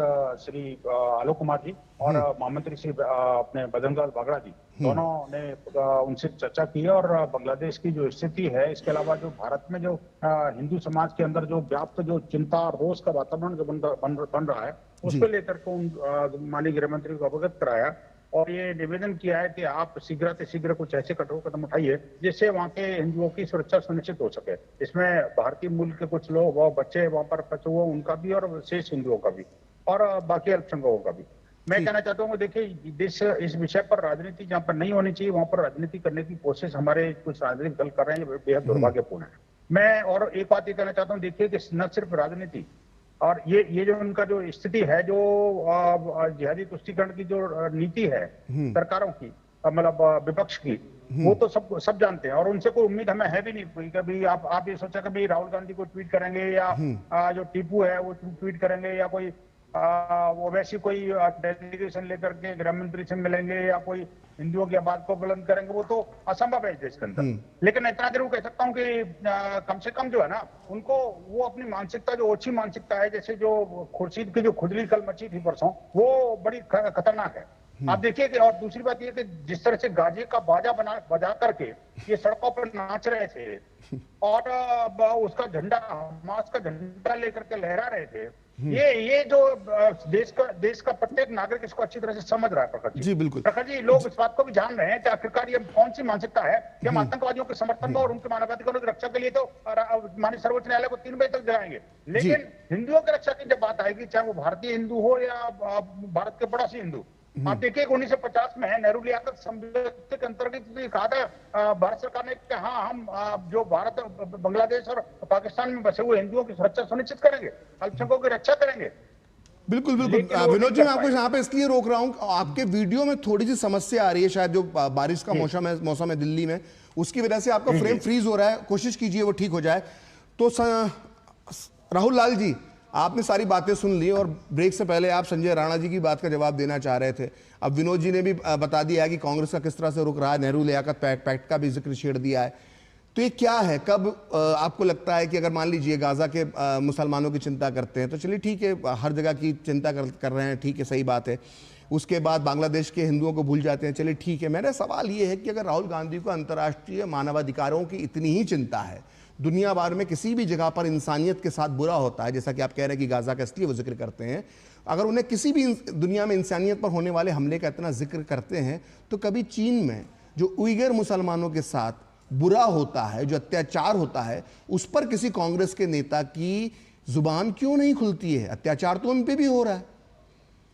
श्री आलोक कुमार जी और महामंत्री श्री अपने बदनलाल बागड़ा जी दोनों ने उनसे चर्चा की है। और बांग्लादेश की जो स्थिति है, इसके अलावा जो भारत में जो हिंदू समाज के अंदर जो व्याप्त जो चिंता और रोष का वातावरण जो बन रहा है, उसको लेकर के उन माननीय गृह मंत्री को अवगत कराया और ये निवेदन किया है कि आप शीघ्र कुछ ऐसे कठोर कदम उठाइए जिससे वहाँ के हिंदुओं की सुरक्षा सुनिश्चित हो सके। इसमें भारतीय मूल के कुछ लोग, वो बच्चे वहाँ पर बचे हुए उनका भी और शेष हिंदुओं का भी और बाकी अल्पसंख्यकों का भी। मैं कहना चाहता हूँ, देखिए इस विषय पर राजनीति जहाँ पर नहीं होनी चाहिए वहां पर राजनीति करने की कोशिश हमारे कुछ राजनीतिक दल कर रहे हैं, बेहद दुर्भाग्यपूर्ण है। मैं और एक बात ये कहना चाहता हूँ, देखिए कि न सिर्फ राजनीति और ये जो उनका जो स्थिति है, जो जिहादी तुष्टीकरण की जो नीति है सरकारों की, मतलब विपक्ष की, वो तो सब जानते हैं और उनसे कोई उम्मीद हमें है भी नहीं। कभी आप ये सोचा कभी राहुल गांधी को ट्वीट करेंगे या जो टीपू है वो ट्वीट करेंगे या कोई वो वैसी कोई डेलीगेशन लेकर के गृह मंत्री से मिलेंगे या कोई हिंदुओं की आवाज को बुलंद करेंगे, वो तो असंभव है देश के अंदर। लेकिन इतना जरूर कह सकता हूँ कि कम से कम जो है ना, उनको वो अपनी मानसिकता, जो ओछी मानसिकता है, जैसे जो खुर्शीद की जो खुजली कल मची थी परसों, वो बड़ी खतरनाक है। आप देखिए कि और दूसरी बात ये कि जिस तरह से गाजे का बाजा बजा करके ये सड़कों पर नाच रहे थे और उसका झंडा, हमास का झंडा लेकर के लहरा रहे थे, ये जो देश का प्रत्येक नागरिक इसको अच्छी तरह से समझ रहा है। प्रखर जी बिल्कुल, प्रखर जी, लोग इस बात को भी जान रहे हैं कि आखिरकार ये कौन सी मानसिकता है कि हम आतंकवादियों के समर्थन में और उनके मानवाधिकारों की रक्षा के लिए तो माननीय सर्वोच्च न्यायालय को 3 बजे तक जगाएंगे, लेकिन हिंदुओं की रक्षा की जब बात आएगी, चाहे वो भारतीय हिंदू हो या भारत के पड़ोसी हिंदू, आप देखिए 1950 में नेहरू लियाकत समझौते के अंतर्गत कहा था भारत सरकार ने कि हाँ, हम जो भारत, बांग्लादेश और पाकिस्तान में बसे हुए हिंदुओं की सुरक्षा सुनिश्चित करेंगे, अल्पसंख्यकों की रक्षा करेंगे। बिल्कुल बिल्कुल विनोद जी, मैं आपको यहाँ पे इसलिए रोक रहा हूँ, आपके वीडियो में थोड़ी सी समस्या आ रही है, शायद जो बारिश का मौसम है दिल्ली में, उसकी वजह से आपका फ्रेम फ्रीज हो रहा है। कोशिश कीजिए वो ठीक हो जाए। तो राहुल लाल जी, आपने सारी बातें सुन ली और ब्रेक से पहले आप संजय राणा जी की बात का जवाब देना चाह रहे थे। अब विनोद जी ने भी बता दिया है कि कांग्रेस का किस तरह से रुक रहा है, नेहरू लियाकत पैक्ट का भी जिक्र छेड़ दिया है। तो ये क्या है, कब आपको लगता है कि अगर मान लीजिए गाजा के मुसलमानों की चिंता करते हैं तो चलिए ठीक है, हर जगह की चिंता कर रहे हैं, ठीक है, सही बात है। उसके बाद बांग्लादेश के हिंदुओं को भूल जाते हैं, चलिए ठीक है। मेरा सवाल ये है कि अगर राहुल गांधी को अंतर्राष्ट्रीय मानवाधिकारों की इतनी ही चिंता है, दुनिया भर में किसी भी जगह पर इंसानियत के साथ बुरा होता है, जैसा कि आप कह रहे हैं कि गाजा का इसलिए वो जिक्र करते हैं, अगर उन्हें किसी भी दुनिया में इंसानियत पर होने वाले हमले का इतना जिक्र करते हैं, तो कभी चीन में जो उइगर मुसलमानों के साथ बुरा होता है, जो अत्याचार होता है, उस पर किसी कांग्रेस के नेता की जुबान क्यों नहीं खुलती है? अत्याचार तो उन पे भी हो रहा है,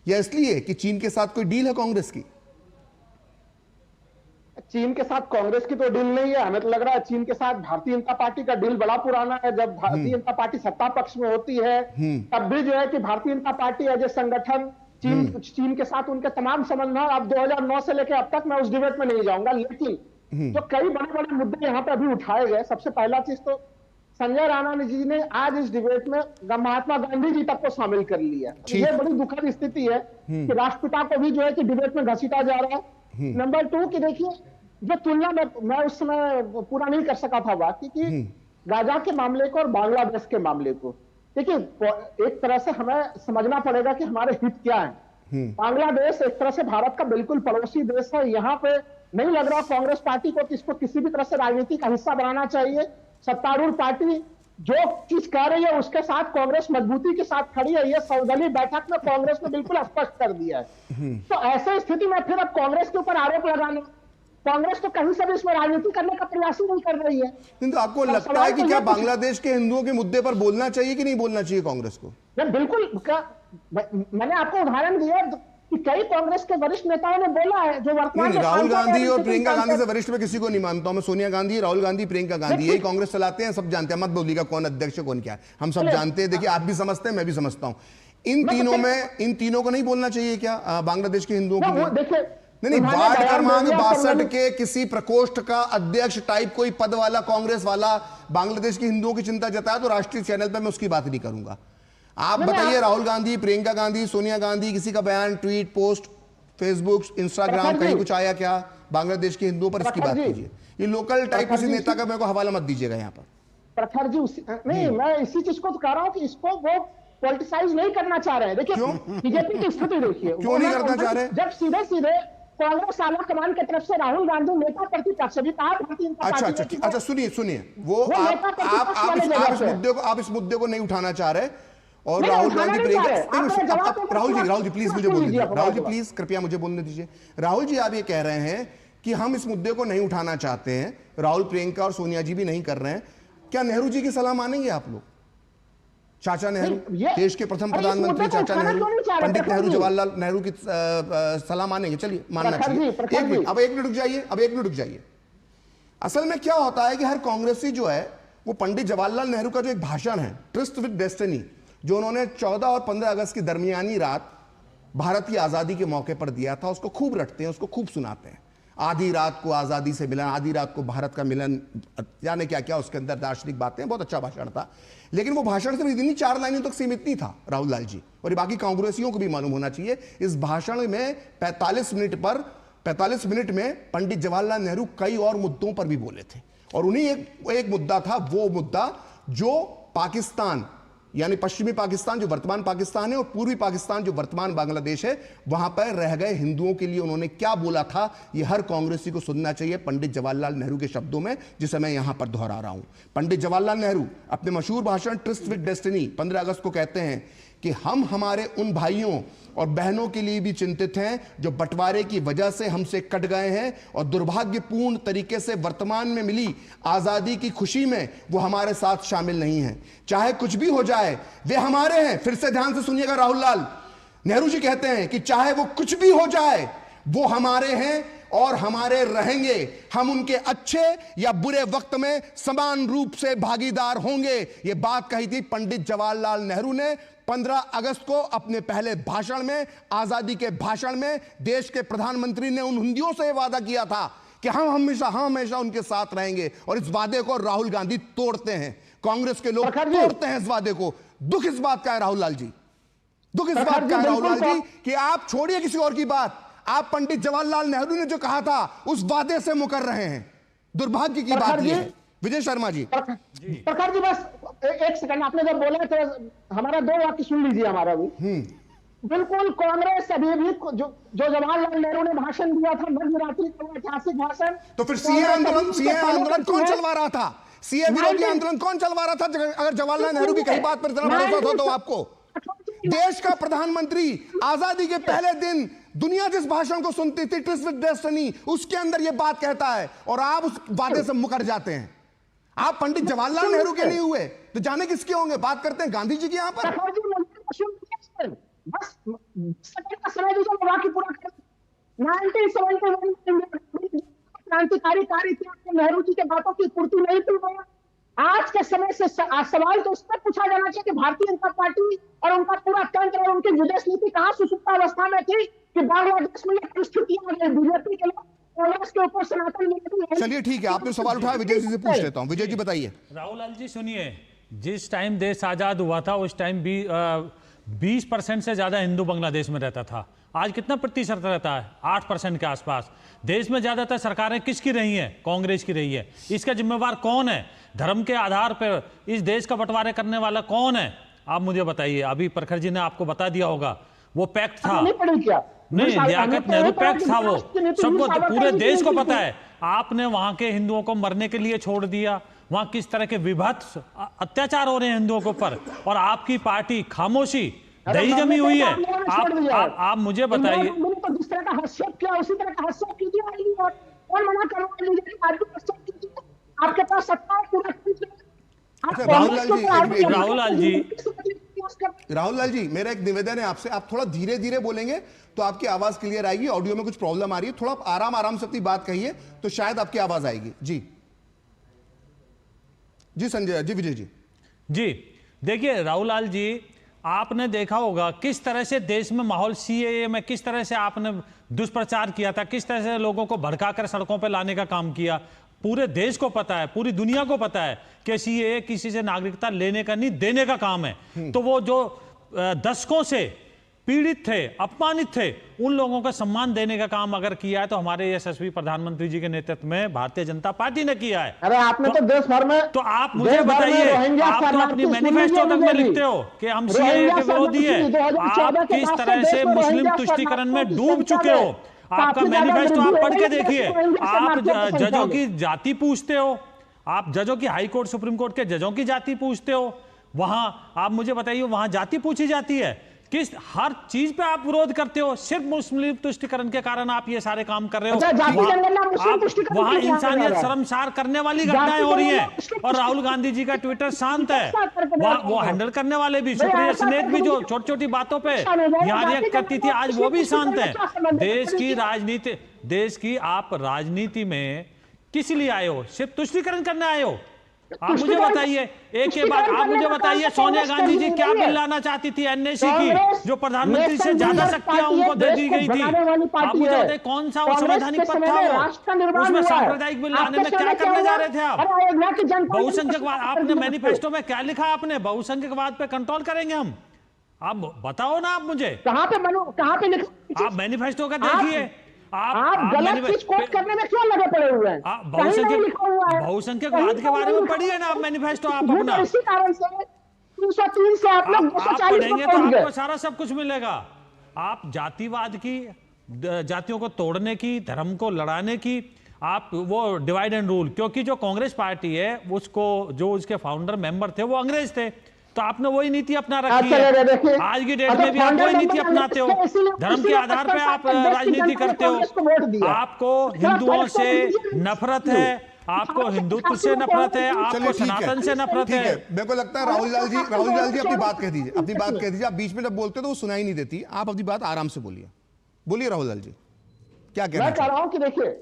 या इसलिए कि चीन के साथ कोई डील है कांग्रेस की? चीन के साथ कांग्रेस की तो डील नहीं है, हमें तो लग रहा है चीन के साथ भारतीय जनता पार्टी का डील बड़ा पुराना है। जब भारतीय जनता पार्टी सत्ता पक्ष में होती है तब भी जो है कि Bharatiya Janata party as a संगठन चीन के साथ उनके तमाम संबंध हैं। अब 2009 से लेकर अब तक मैं उस डिबेट में नहीं जाऊंगा, लेकिन जो कई बड़े बड़े मुद्दे यहाँ पे अभी उठाए गए, सबसे पहला चीज तो संजय राणा जी ने आज इस डिबेट में महात्मा गांधी जी तक को शामिल कर लिया। ये बड़ी दुखद स्थिति है कि राष्ट्रपिता को भी जो है कि डिबेट में घसीटा जा रहा है। नंबर 2 कि देखिए, जो तुलना मैं उस समय पूरा नहीं कर सका था बात कि गाजा के मामले को और बांग्लादेश के मामले को, देखिए एक तरह से हमें समझना पड़ेगा कि हमारे हित क्या है। बांग्लादेश एक तरह से भारत का बिल्कुल पड़ोसी देश है। यहाँ पे नहीं लग रहा कांग्रेस पार्टी को इसको किसी भी तरह से राजनीति का हिस्सा बनाना चाहिए। सत्तारूढ़ पार्टी जो चीज कह रही है उसके साथ कांग्रेस मजबूती के साथ खड़ी है, ये सर्वदलीय बैठक में कांग्रेस ने बिल्कुल स्पष्ट कर दिया है। तो ऐसे स्थिति में फिर अब कांग्रेस के ऊपर आरोप लगाना, कांग्रेस तो कहीं से भी इसमें राजनीति करने का प्रयास ही नहीं कर रही है। तो आपको लगता है कि क्या बांग्लादेश के हिंदुओं के मुद्दे पर बोलना चाहिए कि नहीं बोलना चाहिए कांग्रेस को? बिल्कुल, मैंने आपको उदाहरण दिया कि कई कांग्रेस के वरिष्ठ नेताओं ने बोला है, जो वर्तमान में राहुल गांधी और प्रियंका गांधी से वरिष्ठ में किसी को नहीं मानता हूं मैं। सोनिया गांधी, राहुल गांधी, प्रियंका गांधी, यही कांग्रेस चलाते हैं, सब जानते हैं। मत बोलिएगा कौन अध्यक्ष कौन क्या है, हम सब जानते हैं। देखिए, आप भी समझते हैं, मैं भी समझता हूं। इन तीनों को नहीं बोलना चाहिए क्या बांग्लादेश के हिंदुओं को? देखिए, नहीं, वार्ड क्रमांक 62 के किसी प्रकोष्ठ का अध्यक्ष टाइप कोई पद वाला कांग्रेस वाला बांग्लादेश के हिंदुओं की चिंता जताया तो राष्ट्रीय चैनल पर मैं उसकी बात नहीं करूंगा। आप बताइए, राहुल गांधी, प्रियंका गांधी, सोनिया गांधी, किसी का बयान, ट्वीट, पोस्ट, फेसबुक, इंस्टाग्राम, कहीं कुछ आया क्या बांग्लादेश के हिंदुओं पर? इसकी बात कीजिए। ये लोकल टाइप किसी नेता का मेरे को हवाला मत दीजिएगा यहाँ पर। प्रखर जी नहीं, मैं इसी चीज को तो कह रहा हूँ कि इसको वो पॉलिटिसाइज नहीं करना चाह रहे हैं। देखिए बीजेपी की स्थिति देखिए, क्यों नहीं करना चाह रहे? जब सीधे सीधे कांग्रेस आला कमान की तरफ से राहुल गांधी नेता प्रतिपक्ष भी कहा। अच्छा, सुनिए वो आप इस मुद्दे को नहीं उठाना चाह रहे और राहुल गांधी राहुल जी प्लीज मुझे बोलने दीजिए। राहुल जी प्लीज कृपया मुझे बोलने दीजिए। राहुल जी, आप ये कह रहे हैं कि हम इस मुद्दे को नहीं उठाना चाहते हैं, राहुल, प्रियंका और सोनिया जी भी नहीं कर रहे हैं। क्या नेहरू जी की सलाह मानेंगे आप लोग? चाचा नेहरू, देश के प्रथम प्रधानमंत्री चाचा नेहरू, पंडित नेहरू, जवाहरलाल नेहरू की सलाह मानेंगे? चलिए, मानना चाहिए। एक मिनट, अब 1 मिनट रुक जाइए। असल में क्या होता है कि हर कांग्रेसी जो है वो पंडित जवाहरलाल नेहरू का जो एक भाषण है, ट्रिस्ट विद डेस्टिनी, जो उन्होंने 14 और 15 अगस्त की दरमियानी रात भारत की आजादी के मौके पर दिया था, उसको खूब रटते हैं, उसको खूब सुनाते हैं। आधी रात को आजादी से मिलन, आधी रात को भारत का मिलन, जाने क्या क्या उसके अंदर दार्शनिक बातें। बहुत अच्छा भाषण था, लेकिन वो भाषण सिर्फ इतनी 4 लाइनों तक सीमित नहीं था राहुल लाल जी, और ये बाकी कांग्रेसियों को भी मालूम होना चाहिए। इस भाषण में 45 मिनट में पंडित जवाहरलाल नेहरू कई और मुद्दों पर भी बोले थे, और उन्हीं एक मुद्दा था, वो मुद्दा जो पाकिस्तान, यानी पश्चिमी पाकिस्तान जो वर्तमान पाकिस्तान है और पूर्वी पाकिस्तान जो वर्तमान बांग्लादेश है, वहां पर रह गए हिंदुओं के लिए उन्होंने क्या बोला था, यह हर कांग्रेसी को सुनना चाहिए पंडित जवाहरलाल नेहरू के शब्दों में, जिसे मैं यहां पर दोहरा रहा हूं। पंडित जवाहरलाल नेहरू अपने मशहूर भाषण ट्रिस्ट विद डेस्टिनी 15 अगस्त को कहते हैं कि हम हमारे उन भाइयों और बहनों के लिए भी चिंतित हैं जो बंटवारे की वजह से हमसे कट गए हैं और दुर्भाग्यपूर्ण तरीके से वर्तमान में मिली आजादी की खुशी में वो हमारे साथ शामिल नहीं हैं। चाहे कुछ भी हो जाए, वे हमारे हैं। फिर से ध्यान से सुनिएगा, राहुल लाल नेहरू जी कहते हैं कि चाहे वो कुछ भी हो जाए, वो हमारे हैं और हमारे रहेंगे। हम उनके अच्छे या बुरे वक्त में समान रूप से भागीदार होंगे। ये बात कही थी पंडित जवाहरलाल नेहरू ने 15 अगस्त को अपने पहले भाषण में, आजादी के भाषण में। देश के प्रधानमंत्री ने उन हिंदियों से वादा किया था कि हम हमेशा उनके साथ रहेंगे, और इस वादे को राहुल गांधी तोड़ते हैं, कांग्रेस के लोग तोड़ते हैं इस वादे को। दुख इस बात का है राहुल लाल जी, दुख इस बात का है राहुल लाल जी कि आप छोड़िए किसी और की बात, आप पंडित जवाहरलाल नेहरू ने जो कहा था उस वादे से मुकर रहे हैं। दुर्भाग्य की बात यह है। विजय शर्मा जी। प्रखर जी, बस एक सेकंड, आपने जब बोला तो हमारा 2 वाक्य सुन लीजिए हमारा भी। बिल्कुल, कांग्रेस अभी भी जो जवाहरलाल नेहरू ने भाषण दिया था मध्यरात्रि का ऐतिहासिक भाषण, तो फिर सीए आंदोलन कौन चलवा रहा था? सीए विरोधी आंदोलन कौन चलवा रहा था? अगर जवाहरलाल नेहरू की कहीं बात पर इतना भरोसा था तो आपको देश का प्रधानमंत्री आजादी के पहले दिन दुनिया जिस भाषण को सुनती थी, ट्रिस्ट विद डेस्टिनी, उसके अंदर यह बात कहता है और आप उस वादे से मुकर जाते हैं। आप पंडित जवाहरलाल नेहरू के नहीं हुए तो जाने किसके होंगे? बात करते हैं गांधी जी की यहां पर। बस का समय दीजिए, बाकी पूरा 1971 क्रांतिकारी कार्य किया, नेहरू जी के बातों की पूर्ति नहीं थी। आज के समय से सवाल तो उस पर पूछा जाना चाहिए कि भारतीय जनता पार्टी और उनका पूरा तंत्र और उनकी विदेश नीति कहां सुसुप्तावस्था में थी कि बांग्लादेश में ये परिस्थितियां आ गई। बीजेपी के लोग कांग्रेस के ऊपर सनातन नीति। चलिए ठीक है, आपने सवाल उठाया, विजय जी से पूछ लेता हूं। विजय जी बताइए। राहुल लाल जी सुनिए, जिस टाइम देश आजाद हुआ था उस टाइम भी 20% से ज्यादा हिंदू बांग्लादेश में रहता था। आज कितना प्रतिशत रहता है? 8% के आसपास। देश में ज्यादातर सरकारें किसकी रही हैं? कांग्रेस की रही है। इसका जिम्मेवार कौन है? धर्म के आधार पर इस देश का बंटवारे करने वाला कौन है? आप मुझे बताइए। अभी प्रखर जी ने आपको बताने दिया होगा, वो पैक्ट था। नहीं, लियाकत नेहरू पैक्ट था, वो सबको पूरे देश को पता है। आपने वहां के हिंदुओं को मरने के लिए छोड़ दिया। वहां किस तरह के विभत्स अत्याचार हो रहे हैं हिंदुओं के ऊपर, और आपकी पार्टी खामोशी दही जमी हुई है। आप मुझे बताइए। जिस तरह का हस्तक्षेप किया उसी तरह का हस्तक्षेप कीजिए, और मना करो। आपके पास सत्ता पूरा। राहुल लाल जी, मेरा एक निवेदन है आपसे, आप थोड़ा धीरे धीरे बोलेंगे तो आपकी आवाज क्लियर आएगी। ऑडियो में कुछ प्रॉब्लम आ रही है, थोड़ा आराम से अपनी बात कहिए तो शायद आपकी आवाज आएगी। जी संजय जी, विजय जी। जी देखिए राहुल लाल जी, आपने देखा होगा किस तरह से देश में माहौल सीएए में किस तरह से आपने दुष्प्रचार किया था, किस तरह से लोगों को भड़काकर सड़कों पर लाने का काम किया। पूरे देश को पता है, पूरी दुनिया को पता है कि सीएए किसी से नागरिकता लेने का नहीं देने का काम है। तो वो जो दशकों से पीड़ित थे, अपमानित थे, उन लोगों का सम्मान देने का काम अगर किया है तो हमारे यशस्वी प्रधानमंत्री जी के नेतृत्व में भारतीय जनता पार्टी ने किया है। अरे आपने तो देश भर में, तो आप मुझे बताइए, आप तो अपनी मैनिफेस्टो तक में लिखते हो कि हम सीएए के विरोधी हैं। आप किस तरह से मुस्लिम तुष्टीकरण में डूब चुके हो। आपका मैनिफेस्टो आप पढ़ के देखिए। आप जजों की जाति पूछते हो, आप जजों की हाई कोर्ट सुप्रीम कोर्ट के जजों की जाति पूछते हो। वहां आप मुझे बताइए, वहां जाति पूछी जाती है? किस हर चीज पे आप विरोध करते हो। सिर्फ मुस्लिम तुष्टीकरण के कारण आप ये सारे काम कर रहे हो। वहां इंसानियत शर्मसार करने वाली घटनाएं हो रही हैं। और राहुल गांधी जी का ट्विटर शांत है, वो हैंडल करने वाले भी, सुप्रिया स्नेक भी जो छोटी छोटी बातों पे यहाँ रिएक्ट करती थी, आज वो भी शांत है। देश की राजनीति, देश की आप राजनीति में किस लिए आए हो? सिर्फ तुष्टीकरण करने आए हो? आप मुझे बताइए, एक बात आप मुझे बताइए, सोनिया गांधी जी क्या बिल लाना चाहती थी एनएसी की, जो प्रधानमंत्री से ज्यादा शक्तियां उनको दे दी गई थी? आप मुझे बताइए कौन सा संवैधानिक पद था वो? उसमें सांप्रदायिक बिल लाने में क्या करने जा रहे थे आप? बहुसंख्यकवाद, आपने मैनिफेस्टो में क्या लिखा? आपने बहुसंख्यकवाद पे कंट्रोल करेंगे हम। आप बताओ ना, आप मुझे कहां पे लिखा? आप मैनिफेस्टो का देखिए। आप गलत चीज कोट करने में क्यों लगे पड़े हुए हैं? बहुसंख्यकवाद के बारे में पढ़िए ना आप मैनिफेस्टो। आप अपना इसी कारण से 303 से आप लोग 240 पढ़ेंगे तो आपको सारा सब कुछ मिलेगा। आप जातिवाद की, जातियों को तोड़ने की, धर्म को लड़ाने की, आप वो डिवाइड एंड रूल, क्योंकि जो कांग्रेस पार्टी है उसको, जो उसके फाउंडर मेंबर थे वो अंग्रेज थे, तो आपने वही नीति अपना रखी है। आज की डेट में भी आप वही नीति अपनाते हो। धर्म के आधार पे आप राजनीति करते हो। आपको हिंदुओं से नफरत है, आपको हिंदुत्व से नफरत है, आपको सनातन से नफरत है। मेरे को लगता है राहुल लाल जी अपनी बात कह दीजिए, अपनी बात कह दीजिए। आप बीच में जब बोलते तो वो सुनाई नहीं देती। आप अपनी बात आराम से बोलिए। बोलिए राहुल लाल जी, क्या कह रहे हैं? मैं कह रहा हूं कि देखिए,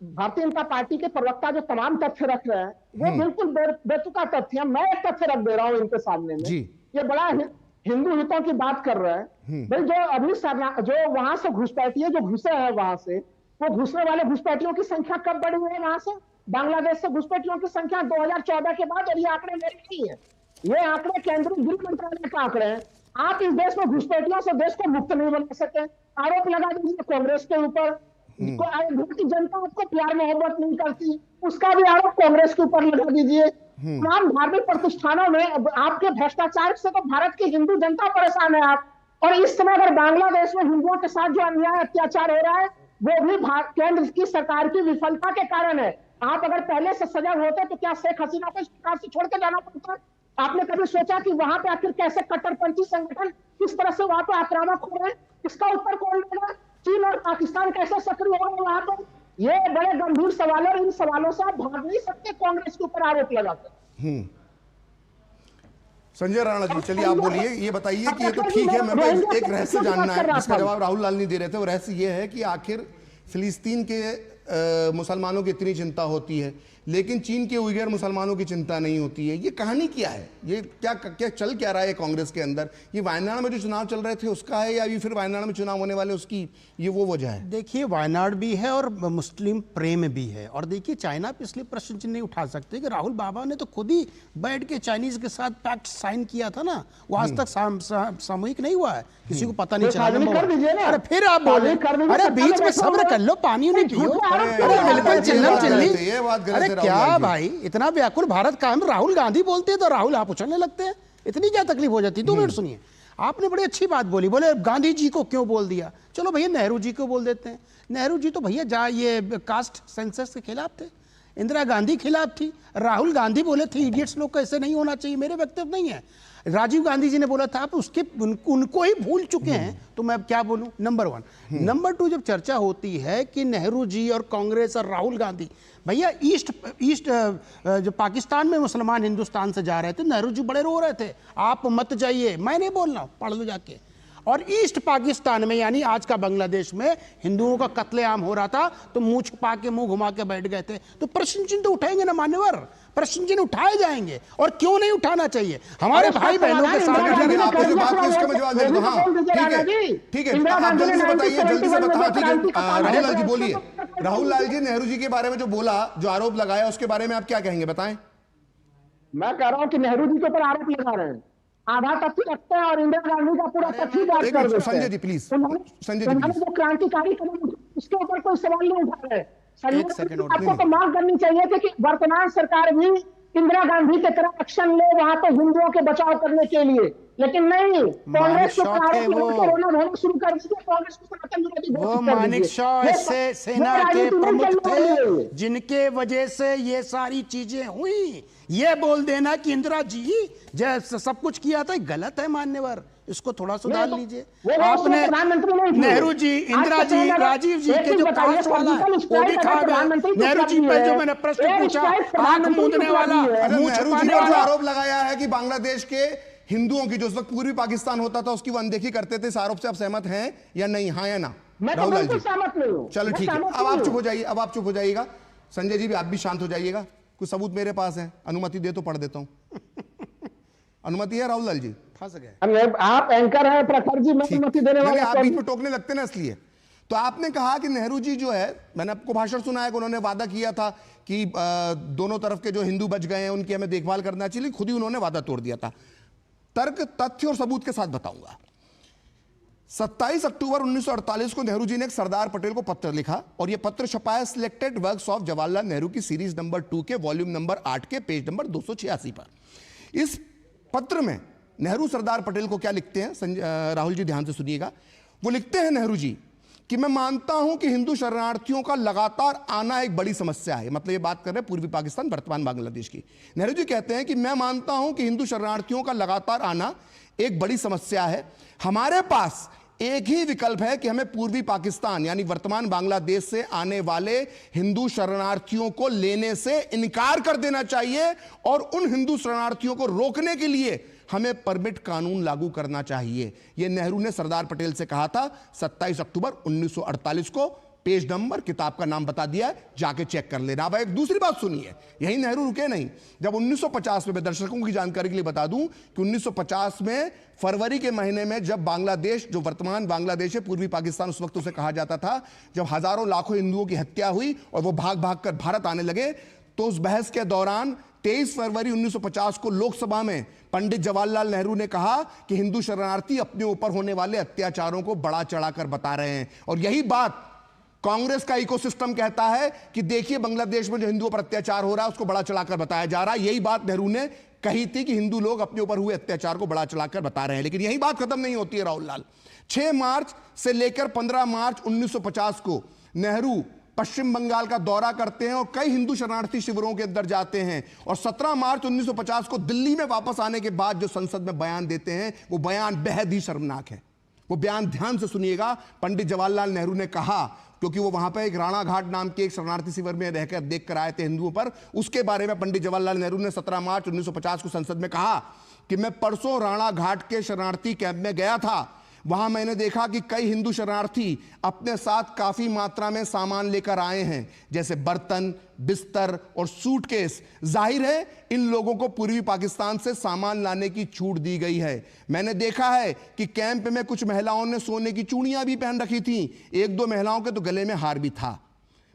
भारतीय जनता पार्टी के प्रवक्ता जो तमाम तथ्य रख रहे हैं वो बिल्कुल बेतुका तथ्य है। मैं एक तथ्य रख दे रहा हूं इनके सामने में। ये बड़ा हिंदू हितों की बात कर रहे हैं। भाई जो अभी जो वहां से घुसपैठिए जो घुसे हैं वहां से, वो घुसने वाले घुसपैठियों की संख्या कब बढ़ी है वहां से? बांग्लादेश से घुसपैठियों की संख्या 2014 के बाद, और ये आंकड़े मेरे नहीं है, ये आंकड़े केंद्रीय गृह मंत्रालय के आंकड़े हैं। आप इस देश में घुसपैठियों से देश को मुक्त नहीं बना सके। आरोप लगा दीजिए कांग्रेस के ऊपर, की जनता आपको प्यार मोहब्बत नहीं करती, उसका भी आरोप कांग्रेस के ऊपर लगा दीजिए। तमाम धार्मिक प्रतिष्ठानों में आपके भ्रष्टाचार से तो भारत की हिंदू जनता परेशान है आप। और इस समय अगर बांग्लादेश में हिंदुओं के साथ जो अन्याय अत्याचार हो रहा है वो भी केंद्र की सरकार की विफलता के कारण है। आप अगर पहले से सजग होते तो क्या शेख हसीना को सरकार से छोड़ के जाना पड़ता? आपने कभी सोचा कि वहां पे आखिर कैसे कट्टरपंथी संगठन किस तरह से वहां पे आक्रामक हो रहे हैं? इसका उत्तर कौन देगा? चीन और पाकिस्तान कैसे सक्रिय हो रहे हैं वहां पर? ये बड़े गंभीर सवाल है और इन सवालों से आप भाग नहीं सकते कांग्रेस के ऊपर आरोप लगाकर। संजय राणा जी, चलिए आप बोलिए, ये बताइए कि ये तो ठीक है, मेरे को एक रहस्य जानना है जिसका जवाब राहुल लाल नहीं दे रहे थे। वो रहस्य ये है कि आखिर फिलिस्तीन के मुसलमानों की इतनी चिंता होती है लेकिन चीन के उइगर मुसलमानों की चिंता नहीं होती है। ये कहानी क्या है? ये क्या चल क्या रहा है कांग्रेस के अंदर? ये वायनाड में जो चुनाव चल रहे थे उसका है या ये फिर वायनाड में चुनाव होने वाले उसकी ये वो वजह है? देखिए, वायनाड भी है और मुस्लिम प्रेम भी है। और देखिए, चाइना पे इसलिए प्रश्न चिन्ह नहीं उठा सकते कि राहुल बाबा ने तो खुद ही बैठ के चाइनीज के साथ पैक्ट साइन किया था ना। वो आज तक सामूहिक नहीं हुआ है, किसी को पता नहीं चला। अरे फिर आप बोले, अरे बीच में सब्र कर लो, पानी नहीं पियो, बिल्कुल चिल्लम चिल्ली। क्या भाई इतना व्याकुल भारत का? हम राहुल गांधी बोलते हैं तो राहुल आप उछलने लगते हैं। इतनी क्या तकलीफ हो जाती है? 2 मिनट सुनिए। आपने बड़ी अच्छी बात बोली, बोले गांधी जी को क्यों बोल दिया? चलो भैया नेहरू जी को बोल देते हैं। नेहरू जी तो भैया ये कास्ट सेंसस के खिलाफ थे, इंदिरा गांधी खिलाफ थी, राहुल गांधी बोले थे इडियट्स लोग को ऐसे नहीं होना चाहिए। मेरे वक्तव्य नहीं है, राजीव गांधी जी ने बोला था। आप उसके उनको ही भूल चुके हैं तो मैं क्या बोलूं? नंबर 1। नंबर 2, जब चर्चा होती है कि नेहरू जी और कांग्रेस और राहुल गांधी, भैया ईस्ट जो पाकिस्तान में मुसलमान हिंदुस्तान से जा रहे थे, नेहरू जी बड़े रो रहे थे, आप मत जाइए। मैं नहीं बोल रहा हूं, पढ़ लो जाके। और ईस्ट पाकिस्तान में यानी आज का बांग्लादेश में हिंदुओं का कत्लेआम हो रहा था तो मुंह छुपा के मुंह घुमा के बैठ गए थे। तो प्रश्न चिन्ह तो उठाएंगे ना मान्यवर, प्रश्न चिन्ह उठाए जाएंगे और क्यों नहीं उठाना चाहिए। हमारे भाई बहनों के साथ आपने जो बात की उसका मैं जवाब दे दूं। हाँ ठीक है आप जल्दी से बताइए, जल्दी से बताओ। ठीक है राहुल लाल जी बोलिए। राहुल लाल जी, नेहरू जी के बारे में जो बोला, जो आरोप लगाया, उसके बारे में आप क्या कहेंगे, बताएं। मैं कह रहा हूं कि नेहरू जी के ऊपर आरोप लगा रहे हैं, आधा तथ्य रखते हैं और इंदिरा गांधी का पूरा तथ्य बात कर देते हैं। Sanjay ji please, Sanjay ji please. जो क्रांतिकारी कदम उसके ऊपर कोई सवाल नहीं उठा रहे। आपको तो मांग करनी चाहिए थी कि वर्तमान सरकार भी इंदिरा गांधी के तरह एक्शन ले वहां पे हिंदुओं के बचाव करने के लिए, लेकिन नहीं, कांग्रेस को रोना धोना शुरू कर दिया। कांग्रेस को वो मानिक शॉ से सेना के प्रमुख थे जिनके वजह से ये सारी चीजें हुई। ये बोल देना कि इंदिरा जी जैसे सब कुछ किया था गलत है मान्यवर, इसको थोड़ा सुधार लीजिए। आपने नेहरू जी, इंदिरा जी, राजीव जी के जो कास्ट वाला है वो भी खा गए। नेहरू जी पर जो मैंने प्रश्न पूछा, आंख मूंदने वाला, मुंह छुपाने वाला आरोप लगाया है कि बांग्लादेश के हिंदुओं की जो उस वक्त पूर्वी पाकिस्तान होता था उसकी वो अनदेखी करते थे। इस आरोप से आप सहमत हैं या नहीं, हाँ या ना? राहुल लाल जी चलो ठीक है, अब आप चुप हो जाइए, अब आप चुप हो जाइएगा। संजय जी भी आप भी शांत हो जाइएगा। कुछ सबूत मेरे पास है, अनुमति दे तो पढ़ देता हूं। अनुमति है राहुल लाल जी? फंस गए आप एंकर हैं प्रखर जी, मैं अनुमति देने वाला। आप बीच में टोकने लगते ना इसलिए। तो आपने कहा कि नेहरू जी जो है, मैंने आपको भाषण सुना है कि उन्होंने वादा किया था कि दोनों तरफ के जो हिंदू बच गए हैं उनकी हमें देखभाल करना चाहिए, खुद ही उन्होंने वादा तोड़ दिया था। तर्क, तथ्य और सबूत के साथ बताऊंगा। 27 अक्टूबर 1948 को नेहरू जी ने एक सरदार पटेल को पत्र लिखा और यह पत्र छपा है selected works of Jawaharlal Nehru की सीरीज नंबर 2 के वॉल्यूम नंबर 8 के पेज नंबर 286 पर। इस पत्र में नेहरू सरदार पटेल को क्या लिखते हैं, राहुल जी ध्यान से सुनिएगा। वो लिखते हैं नेहरू जी कि मैं मानता हूं कि हिंदू शरणार्थियों का लगातार आना एक बड़ी समस्या है। मतलब ये बात कर रहे हैं पूर्वी पाकिस्तान वर्तमान बांग्लादेश की। नेहरू जी कहते हैं कि मैं मानता हूं कि हिंदू शरणार्थियों का लगातार आना एक बड़ी समस्या है। हमारे पास एक ही विकल्प है कि हमें पूर्वी पाकिस्तान यानी वर्तमान बांग्लादेश से आने वाले हिंदू शरणार्थियों को लेने से इनकार कर देना चाहिए और उन हिंदू शरणार्थियों को रोकने के लिए हमें परमिट कानून लागू करना चाहिए। यह नेहरू ने सरदार पटेल से कहा था 27 अक्टूबर 1948 को। पेज नंबर, किताब का नाम बता दिया है, जाके चेक कर लेना। अब एक दूसरी बात सुनिए, यही नेहरू रुके नहीं। जब 1950 में, मैं दर्शकों की जानकारी के लिए बता दूं कि 1950 में फरवरी के महीने में जब बांग्लादेश, जो वर्तमान बांग्लादेश है, पूर्वी पाकिस्तान उस वक्त उसे कहा जाता था, जब हजारों लाखों हिंदुओं की हत्या हुई और वो भाग भाग कर भारत आने लगे, तो उस बहस के दौरान 23 फरवरी 1950 को लोकसभा में पंडित जवाहरलाल नेहरू ने कहा कि हिंदू शरणार्थी अपने ऊपर होने वाले अत्याचारों को बड़ा चढ़ाकर बता रहे हैं। और यही बात कांग्रेस का इकोसिस्टम कहता है कि देखिए बांग्लादेश में जो हिंदुओं पर अत्याचार हो रहा है उसको बड़ा चढ़ाकर बताया जा रहा है। यही बात नेहरू ने कही थी कि हिंदू लोग अपने ऊपर हुए अत्याचार को बड़ा चढ़ाकर बता रहे हैं। लेकिन यही बात खत्म नहीं होती है राहुल लाल। 6 मार्च से लेकर 15 मार्च 1950 को नेहरू पश्चिम बंगाल का दौरा करते हैं और कई हिंदू शरणार्थी शिविरों के अंदर जाते हैं और 17 मार्च 1950 को दिल्ली में वापस आने के बाद जो संसद में बयान देते हैं वो बयान बेहद ही शर्मनाक है। वो बयान ध्यान से सुनिएगा। पंडित जवाहरलाल नेहरू ने कहा, क्योंकि वो वहां पर एक राणा घाट नाम के एक शरणार्थी शिविर में रहकर देख कर आए थे हिंदुओं पर, उसके बारे में पंडित जवाहरलाल नेहरू ने 17 मार्च 1950 को संसद में कहा कि मैं परसों राणा घाट के शरणार्थी कैंप में गया था। वहां मैंने देखा कि कई हिंदू शरणार्थी अपने साथ काफी मात्रा में सामान लेकर आए हैं, जैसे बर्तन, बिस्तर और सूटकेस। जाहिर है इन लोगों को पूर्वी पाकिस्तान से सामान लाने की छूट दी गई है। मैंने देखा है कि कैंप में कुछ महिलाओं ने सोने की चूड़ियां भी पहन रखी थीं, 1-2 महिलाओं के तो गले में हार भी था।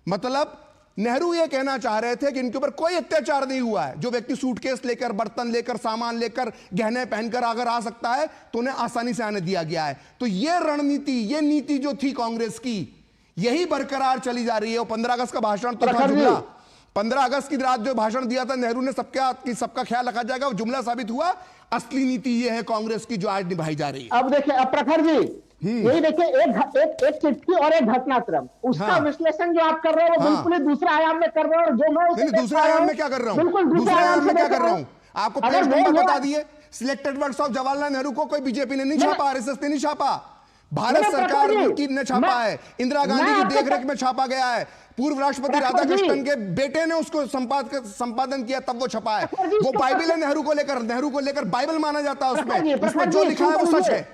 मतलब नेहरू यह कहना चाह रहे थे कि इनके ऊपर कोई अत्याचार नहीं हुआ है। जो व्यक्ति सूटकेस लेकर, बर्तन लेकर, सामान लेकर, गहने पहनकर अगर आ सकता है तो उन्हें आसानी से आने दिया गया है। तो यह रणनीति, यह नीति जो थी कांग्रेस की, यही बरकरार चली जा रही है। 15 अगस्त का भाषण तो था जुमला। 15 अगस्त की रात जो भाषण दिया था नेहरू ने, सबका ख्याल रखा जाएगा, वो जुमला साबित हुआ। असली नीति यह है कांग्रेस की जो आज निभाई जा रही है। अब देखिए, अब प्रखर जी यही देखिए, एक चिट्ठी और एक घटनाक्रम, उसका विश्लेषण जो आप कर रहे हो वो बिल्कुल ही दूसरा आयाम में कर रहे हो। जो मैं दूसरा आयाम में क्या कर रहा हूं, दूसरे आयाम में क्या कर रहा हूं, आपको पेज नंबर बता दिए। Selected works of Jawaharlal Nehru को कोई बीजेपी ने नहीं छापा, आरएसएस ने नहीं छापा, भारत सरकार ने छापा है, इंदिरा गांधी की देखरेख में छापा गया है, पूर्व राष्ट्रपति राधाकृष्णन के बेटे ने उसको संपादन किया, तब वो छपा है। वो बाइबल है नेहरू को लेकर बाइबल माना जाता है, उसमें जो लिखा है वो सच है।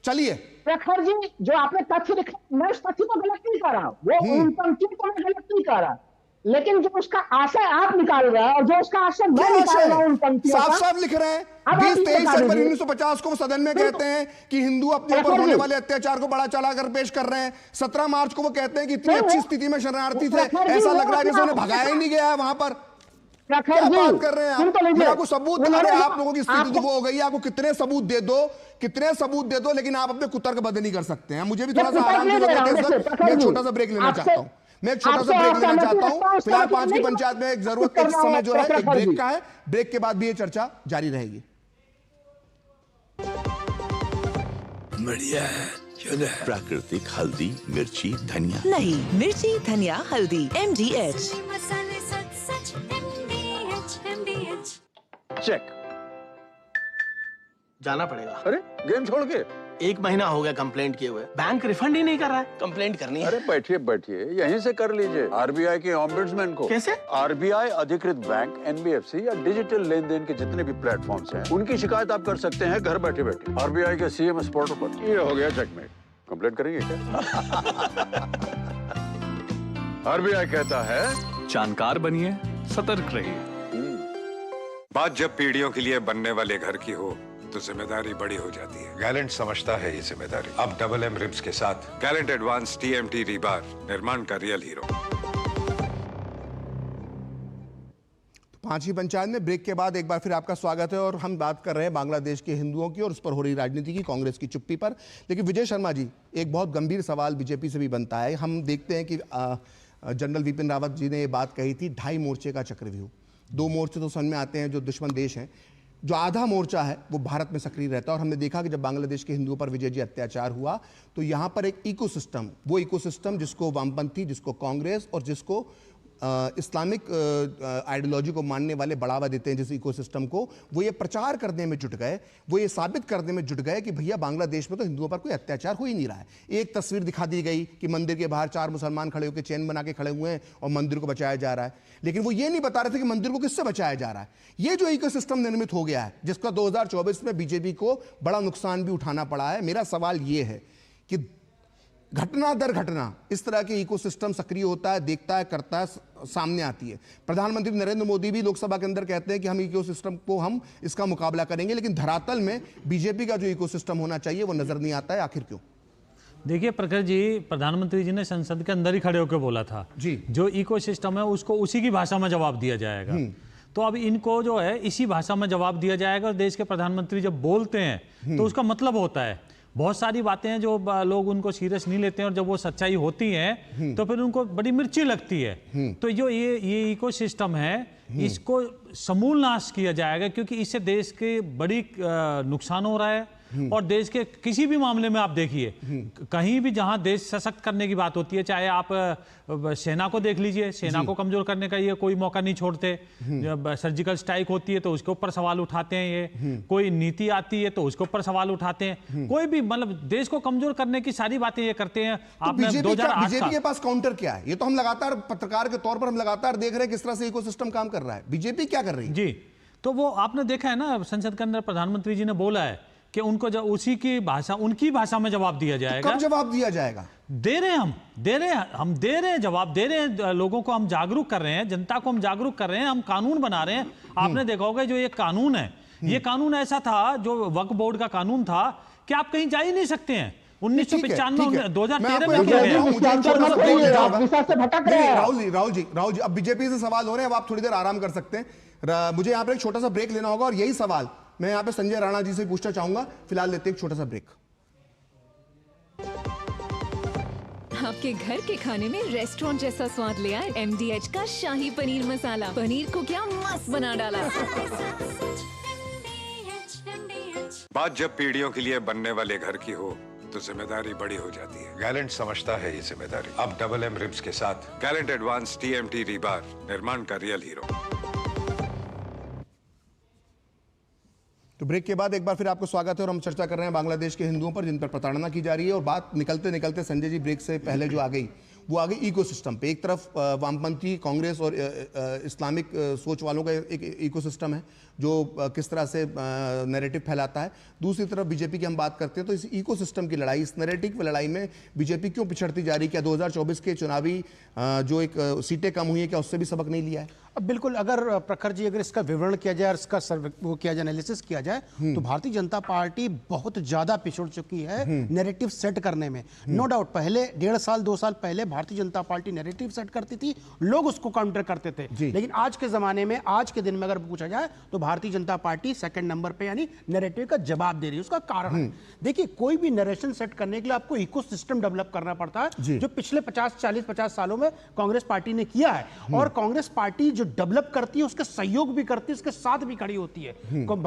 चलिए प्रखर जी, जो आपने तथ्य लिखा, मैं उस तथ्य को गलत नहीं कर रहा, वो उन पंक्तियों को मैं गलत नहीं कर रहा, लेकिन जो उसका आशय आप निकाल रहे हैं और जो उसका आशय मैं निकाल रहा हूं उन पंक्तियों का, साफ साफ लिख रहे हैं 20-23 जनवरी 1950 को सदन में कहते हैं कि हिंदू अपने ऊपर होने वाले अत्याचार को बड़ा चलाकर पेश कर रहे हैं। 17 मार्च को वो कहते हैं कि इतनी अच्छी स्थिति में शरणार्थी थे, ऐसा लग रहा है जैसे उन्हें भगाया ही नहीं गया है वहां पर। क्या बात कर रहे हैं आप? मेरा को सबूत, अरे आप लोगों की स्थिति तो वो हो गई, आपको कितने सबूत दे दो, लेकिन आप अपने कुतर्कबद्ध नहीं कर सकते हैं। मुझे भी थोड़ा सा आराम से मैं छोटा सा ब्रेक लेना चाहता हूं, फिलहाल 5 की पंचायत में एक जरूरत, एक समय जो है एक ब्रेक का है, ब्रेक के बाद भी ये चर्चा जारी रहेगी। बढ़िया है, प्राकृतिक हल्दी, मिर्ची, धनिया नहीं, मिर्ची, धनिया, हल्दी, MDH। चेक। जाना पड़ेगा। अरे गेम छोड़ के 1 महीना हो गया कंप्लेंट किए हुए, बैंक रिफंड ही नहीं कर रहा है। कंप्लेंट करनी है। अरे बैठिए यहीं से कर लीजिए आरबीआई के ऑम्बुड्समैन को। कैसे? आरबीआई अधिकृत बैंक, NBFC या डिजिटल लेन देन के जितने भी प्लेटफॉर्म्स हैं, उनकी शिकायत आप कर सकते हैं घर बैठे बैठे आरबीआई के CMS पोर्टल पर। ये हो गया चेकमेट। कंप्लेंट करेंगे क्या? आरबीआई कहता है जानकार बनिए, सतर्क रहिए। बात जब पीढ़ियों के लिए बनने वाले घर की हो तो जिम्मेदारी बड़ी हो जाती है। गैलेंट समझता है ये जिम्मेदारी। अब MM रिब्स के साथ गैलेंट एडवांस TMT रीबार, निर्माण का रियल हीरो। 5 की पंचायत में ब्रेक के बाद एक बार फिर आपका स्वागत है और हम बात कर रहे हैं बांग्लादेश के हिंदुओं की और उस पर हो रही राजनीति की, कांग्रेस की चुप्पी पर। लेकिन विजय शर्मा जी, एक बहुत गंभीर सवाल बीजेपी से भी बनता है। हम देखते हैं कि जनरल विपिन रावत जी ने ये बात कही थी, 2.5 मोर्चे का चक्रव्यूह। 2 मोर्चे तो समझ में आते हैं जो दुश्मन देश हैं, जो आधा मोर्चा है वो भारत में सक्रिय रहता है। और हमने देखा कि जब बांग्लादेश के हिंदुओं पर विजय जी अत्याचार हुआ तो यहाँ पर एक इकोसिस्टम, वो इकोसिस्टम जिसको वामपंथी, जिसको कांग्रेस और जिसको इस्लामिक आइडियोलॉजी को मानने वाले बढ़ावा देते हैं, जिस इकोसिस्टम को, वो ये प्रचार करने में जुट गए, वो ये साबित करने में जुट गए कि भैया बांग्लादेश में तो हिंदुओं पर कोई अत्याचार हो ही नहीं रहा है। एक तस्वीर दिखा दी गई कि मंदिर के बाहर 4 मुसलमान खड़े होकर चैन बना के खड़े हुए हैं और मंदिर को बचाया जा रहा है, लेकिन वो ये नहीं बता रहे थे कि मंदिर को किससे बचाया जा रहा है। ये जो इकोसिस्टम निर्मित हो गया है, जिसका 2024 में बीजेपी को बड़ा नुकसान भी उठाना पड़ा है। मेरा सवाल ये है कि घटना दर घटना इस तरह के इकोसिस्टम सक्रिय होता है, देखता है, करता है, सामने आती है। प्रधानमंत्री नरेंद्र मोदी भी लोकसभा के अंदर कहते हैं कि हम इकोसिस्टम को, हम इसका मुकाबला करेंगे, लेकिन धरातल में बीजेपी का जो इकोसिस्टम होना चाहिए वो नजर नहीं आता है। आखिर क्यों? देखिए प्रखर जी, प्रधानमंत्री जी ने संसद के अंदर ही खड़े होकर बोला था जी, जो इकोसिस्टम है उसको उसी की भाषा में जवाब दिया जाएगा। तो अब इनको जो है इसी भाषा में जवाब दिया जाएगा। और देश के प्रधानमंत्री जब बोलते हैं तो उसका मतलब होता है। बहुत सारी बातें हैं जो लोग उनको सीरियस नहीं लेते हैं और जब वो सच्चाई होती है तो फिर उनको बड़ी मिर्ची लगती है। तो जो ये इकोसिस्टम है इसको समूल नाश किया जाएगा, क्योंकि इससे देश के बड़ी नुकसान हो रहा है। और देश के किसी भी मामले में आप देखिए, कहीं भी जहां देश सशक्त करने की बात होती है, चाहे आप सेना को देख लीजिए, सेना को कमजोर करने का ये कोई मौका नहीं छोड़ते। जब सर्जिकल स्ट्राइक होती है तो उसके ऊपर सवाल उठाते हैं, ये कोई नीति आती है तो उसके ऊपर सवाल उठाते हैं। कोई भी मतलब देश को कमजोर करने की सारी बातें ये करते हैं। आपने 2008 बीजेपी के पास काउंटर क्या है? ये तो हम लगातार पत्रकार के तौर पर हम लगातार देख रहे हैं किस तरह से इकोसिस्टम काम कर रहा है। बीजेपी क्या कर रही है? जी, तो वो आपने देखा है ना, संसद के अंदर प्रधानमंत्री जी ने बोला है कि उनको जब उसी की भाषा, उनकी भाषा में जवाब दिया जाएगा। कब जवाब दिया जाएगा? दे रहे हैं हम दे रहे हैं जवाब दे रहे हैं। लोगों को हम जागरूक कर रहे हैं, जनता को हम जागरूक कर रहे हैं, हम कानून बना रहे हैं। आपने देखा होगा जो ये कानून है, ये कानून ऐसा था जो वक्फ बोर्ड का कानून था कि आप कहीं जा ही नहीं सकते हैं। 1995 2013 में किया गया। राहुल जी, अब बीजेपी से सवाल हो रहे हैं, अब आप थोड़ी देर आराम कर सकते हैं। मुझे यहाँ पर एक छोटा सा ब्रेक लेना होगा और यही सवाल मैं यहाँ पे संजय राणा जी से पूछना चाहूंगा। फिलहाल लेते हैं एक छोटा सा ब्रेक। आपके घर के खाने में रेस्टोरेंट जैसा स्वाद ले आए MDH का शाही पनीर मसाला। पनीर को क्या मस्त बना डाला। बात जब पीढ़ियों के लिए बनने वाले घर की हो तो जिम्मेदारी बड़ी हो जाती है। गैलेंट समझता है ये जिम्मेदारी। अब MM रिब्स के साथ गैलेंट एडवांस TMT रीबार, निर्माण का रियल हीरो। तो ब्रेक के बाद एक बार फिर आपको स्वागत है और हम चर्चा कर रहे हैं बांग्लादेश के हिंदुओं पर जिन पर प्रताड़ना की जा रही है। और बात निकलते निकलते संजय जी ब्रेक से पहले जो आ गई वो आ गई इकोसिस्टम पे। एक तरफ वामपंथी कांग्रेस और इस्लामिक सोच वालों का एक इकोसिस्टम है जो किस तरह से नैरेटिव फैलाता है, दूसरी तरफ बीजेपी की हम बात करते हैं। तो इस इकोसिस्टम की लड़ाई, इस नैरेटिव की लड़ाई में बीजेपी क्यों पिछड़ती जा रही है? क्या 2024 के चुनावी जो एक सीटें कम हुई है, क्या उससे भी सबक नहीं लिया है? अब बिल्कुल, अगर प्रखर जी अगर इसका विवरण किया जाए और इसका वो किया जाए, एनालिसिस किया जाए, तो भारतीय जनता पार्टी बहुत ज्यादा पिछड़ चुकी है नैरेटिव सेट करने में। नो डाउट, पहले 1.5 साल 2 साल पहले Bharatiya Janata party narrative set करती थी, लोग उसको काउंटर करते थे। लेकिन आज के जमाने में, आज के दिन में अगर पूछा जाए तो Bharatiya Janata party second number पे यानी नैरेटिव का जवाब दे रही है। उसका कारण है, देखिए, कोई भी नरेशन सेट करने के लिए आपको इकोसिस्टम डेवलप करना पड़ता है, जो पिछले 50 सालों में कांग्रेस पार्टी ने किया है। और कांग्रेस पार्टी जो डेवलप करती है उसके सहयोग भी करती है, उसके साथ भी खड़ी होती है।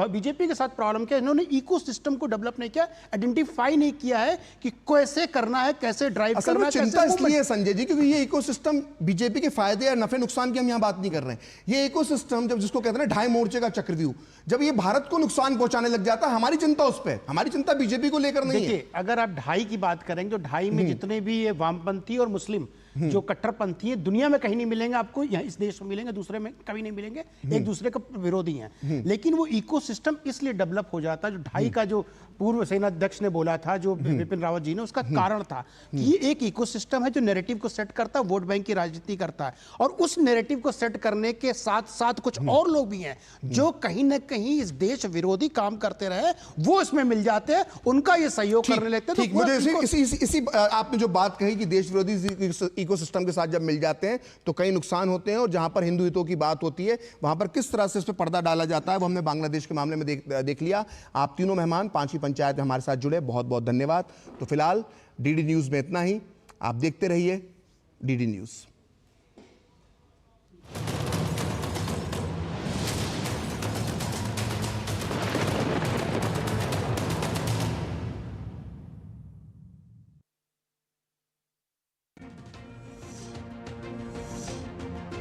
बीजेपी के साथ प्रॉब्लम क्या है, इन्होंने इकोसिस्टम को डेवलप नहीं किया, आइडेंटिफाई नहीं किया है कि कैसे करना है, कैसे ड्राइव करना है। चिंता इसलिए संजय जी क्योंकि ये इकोसिस्टम बीजेपी के फायदे या नफे नुकसान की हम यहां बात नहीं कर रहे हैं। ये इकोसिस्टम जब, जिसको कहते हैं ना ढाई मोर्चे का चक्रव्यूह, जब ये भारत को नुकसान पहुंचाने लग जाता है, हमारी चिंता उस पर, हमारी चिंता बीजेपी को लेकर नहीं है। देखिए, अगर आप ढाई की बात करेंगे तो ढाई में जितने भी ये वामपंथी और मुस्लिम जो कट्टरपंथी है, दुनिया में कहीं नहीं मिलेंगे आपको, यहाँ इस देश में मिलेंगे, दूसरे में कभी नहीं मिलेंगे, एक दूसरे का विरोधी हैं। लेकिन वो इकोसिस्टम इसलिए डेवलप हो जाता है, जो ढाई का जो पूर्व सेनाध्यक्ष ने बोला था, जो विपिन रावत जी ने, उसका कारण था कि ये एक इकोसिस्टम है जो नैरेटिव को सेट करता है, वोट बैंक की राजनीति करता है। और उस नैरेटिव को सेट करने के साथ साथ कुछ और लोग भी हैं जो कहीं ना कहीं इस देश विरोधी काम करते रहे, वो इसमें मिल जाते हैं, उनका ये सहयोग करने लगते हैं। मुझे इसी आपने जो बात कही कि देश विरोधी इकोसिस्टम के साथ जब मिल जाते हैं तो कई नुकसान होते हैं, और जहां पर हिंदू हितों की बात होती है वहां पर किस तरह से इस पर पर्दा डाला जाता है, वो हमने बांग्लादेश के मामले में देख लिया। आप तीनों मेहमान पांचवी पंचायत में हमारे साथ जुड़े, बहुत बहुत धन्यवाद। तो फिलहाल डीडी न्यूज में इतना ही, आप देखते रहिए डीडी न्यूज।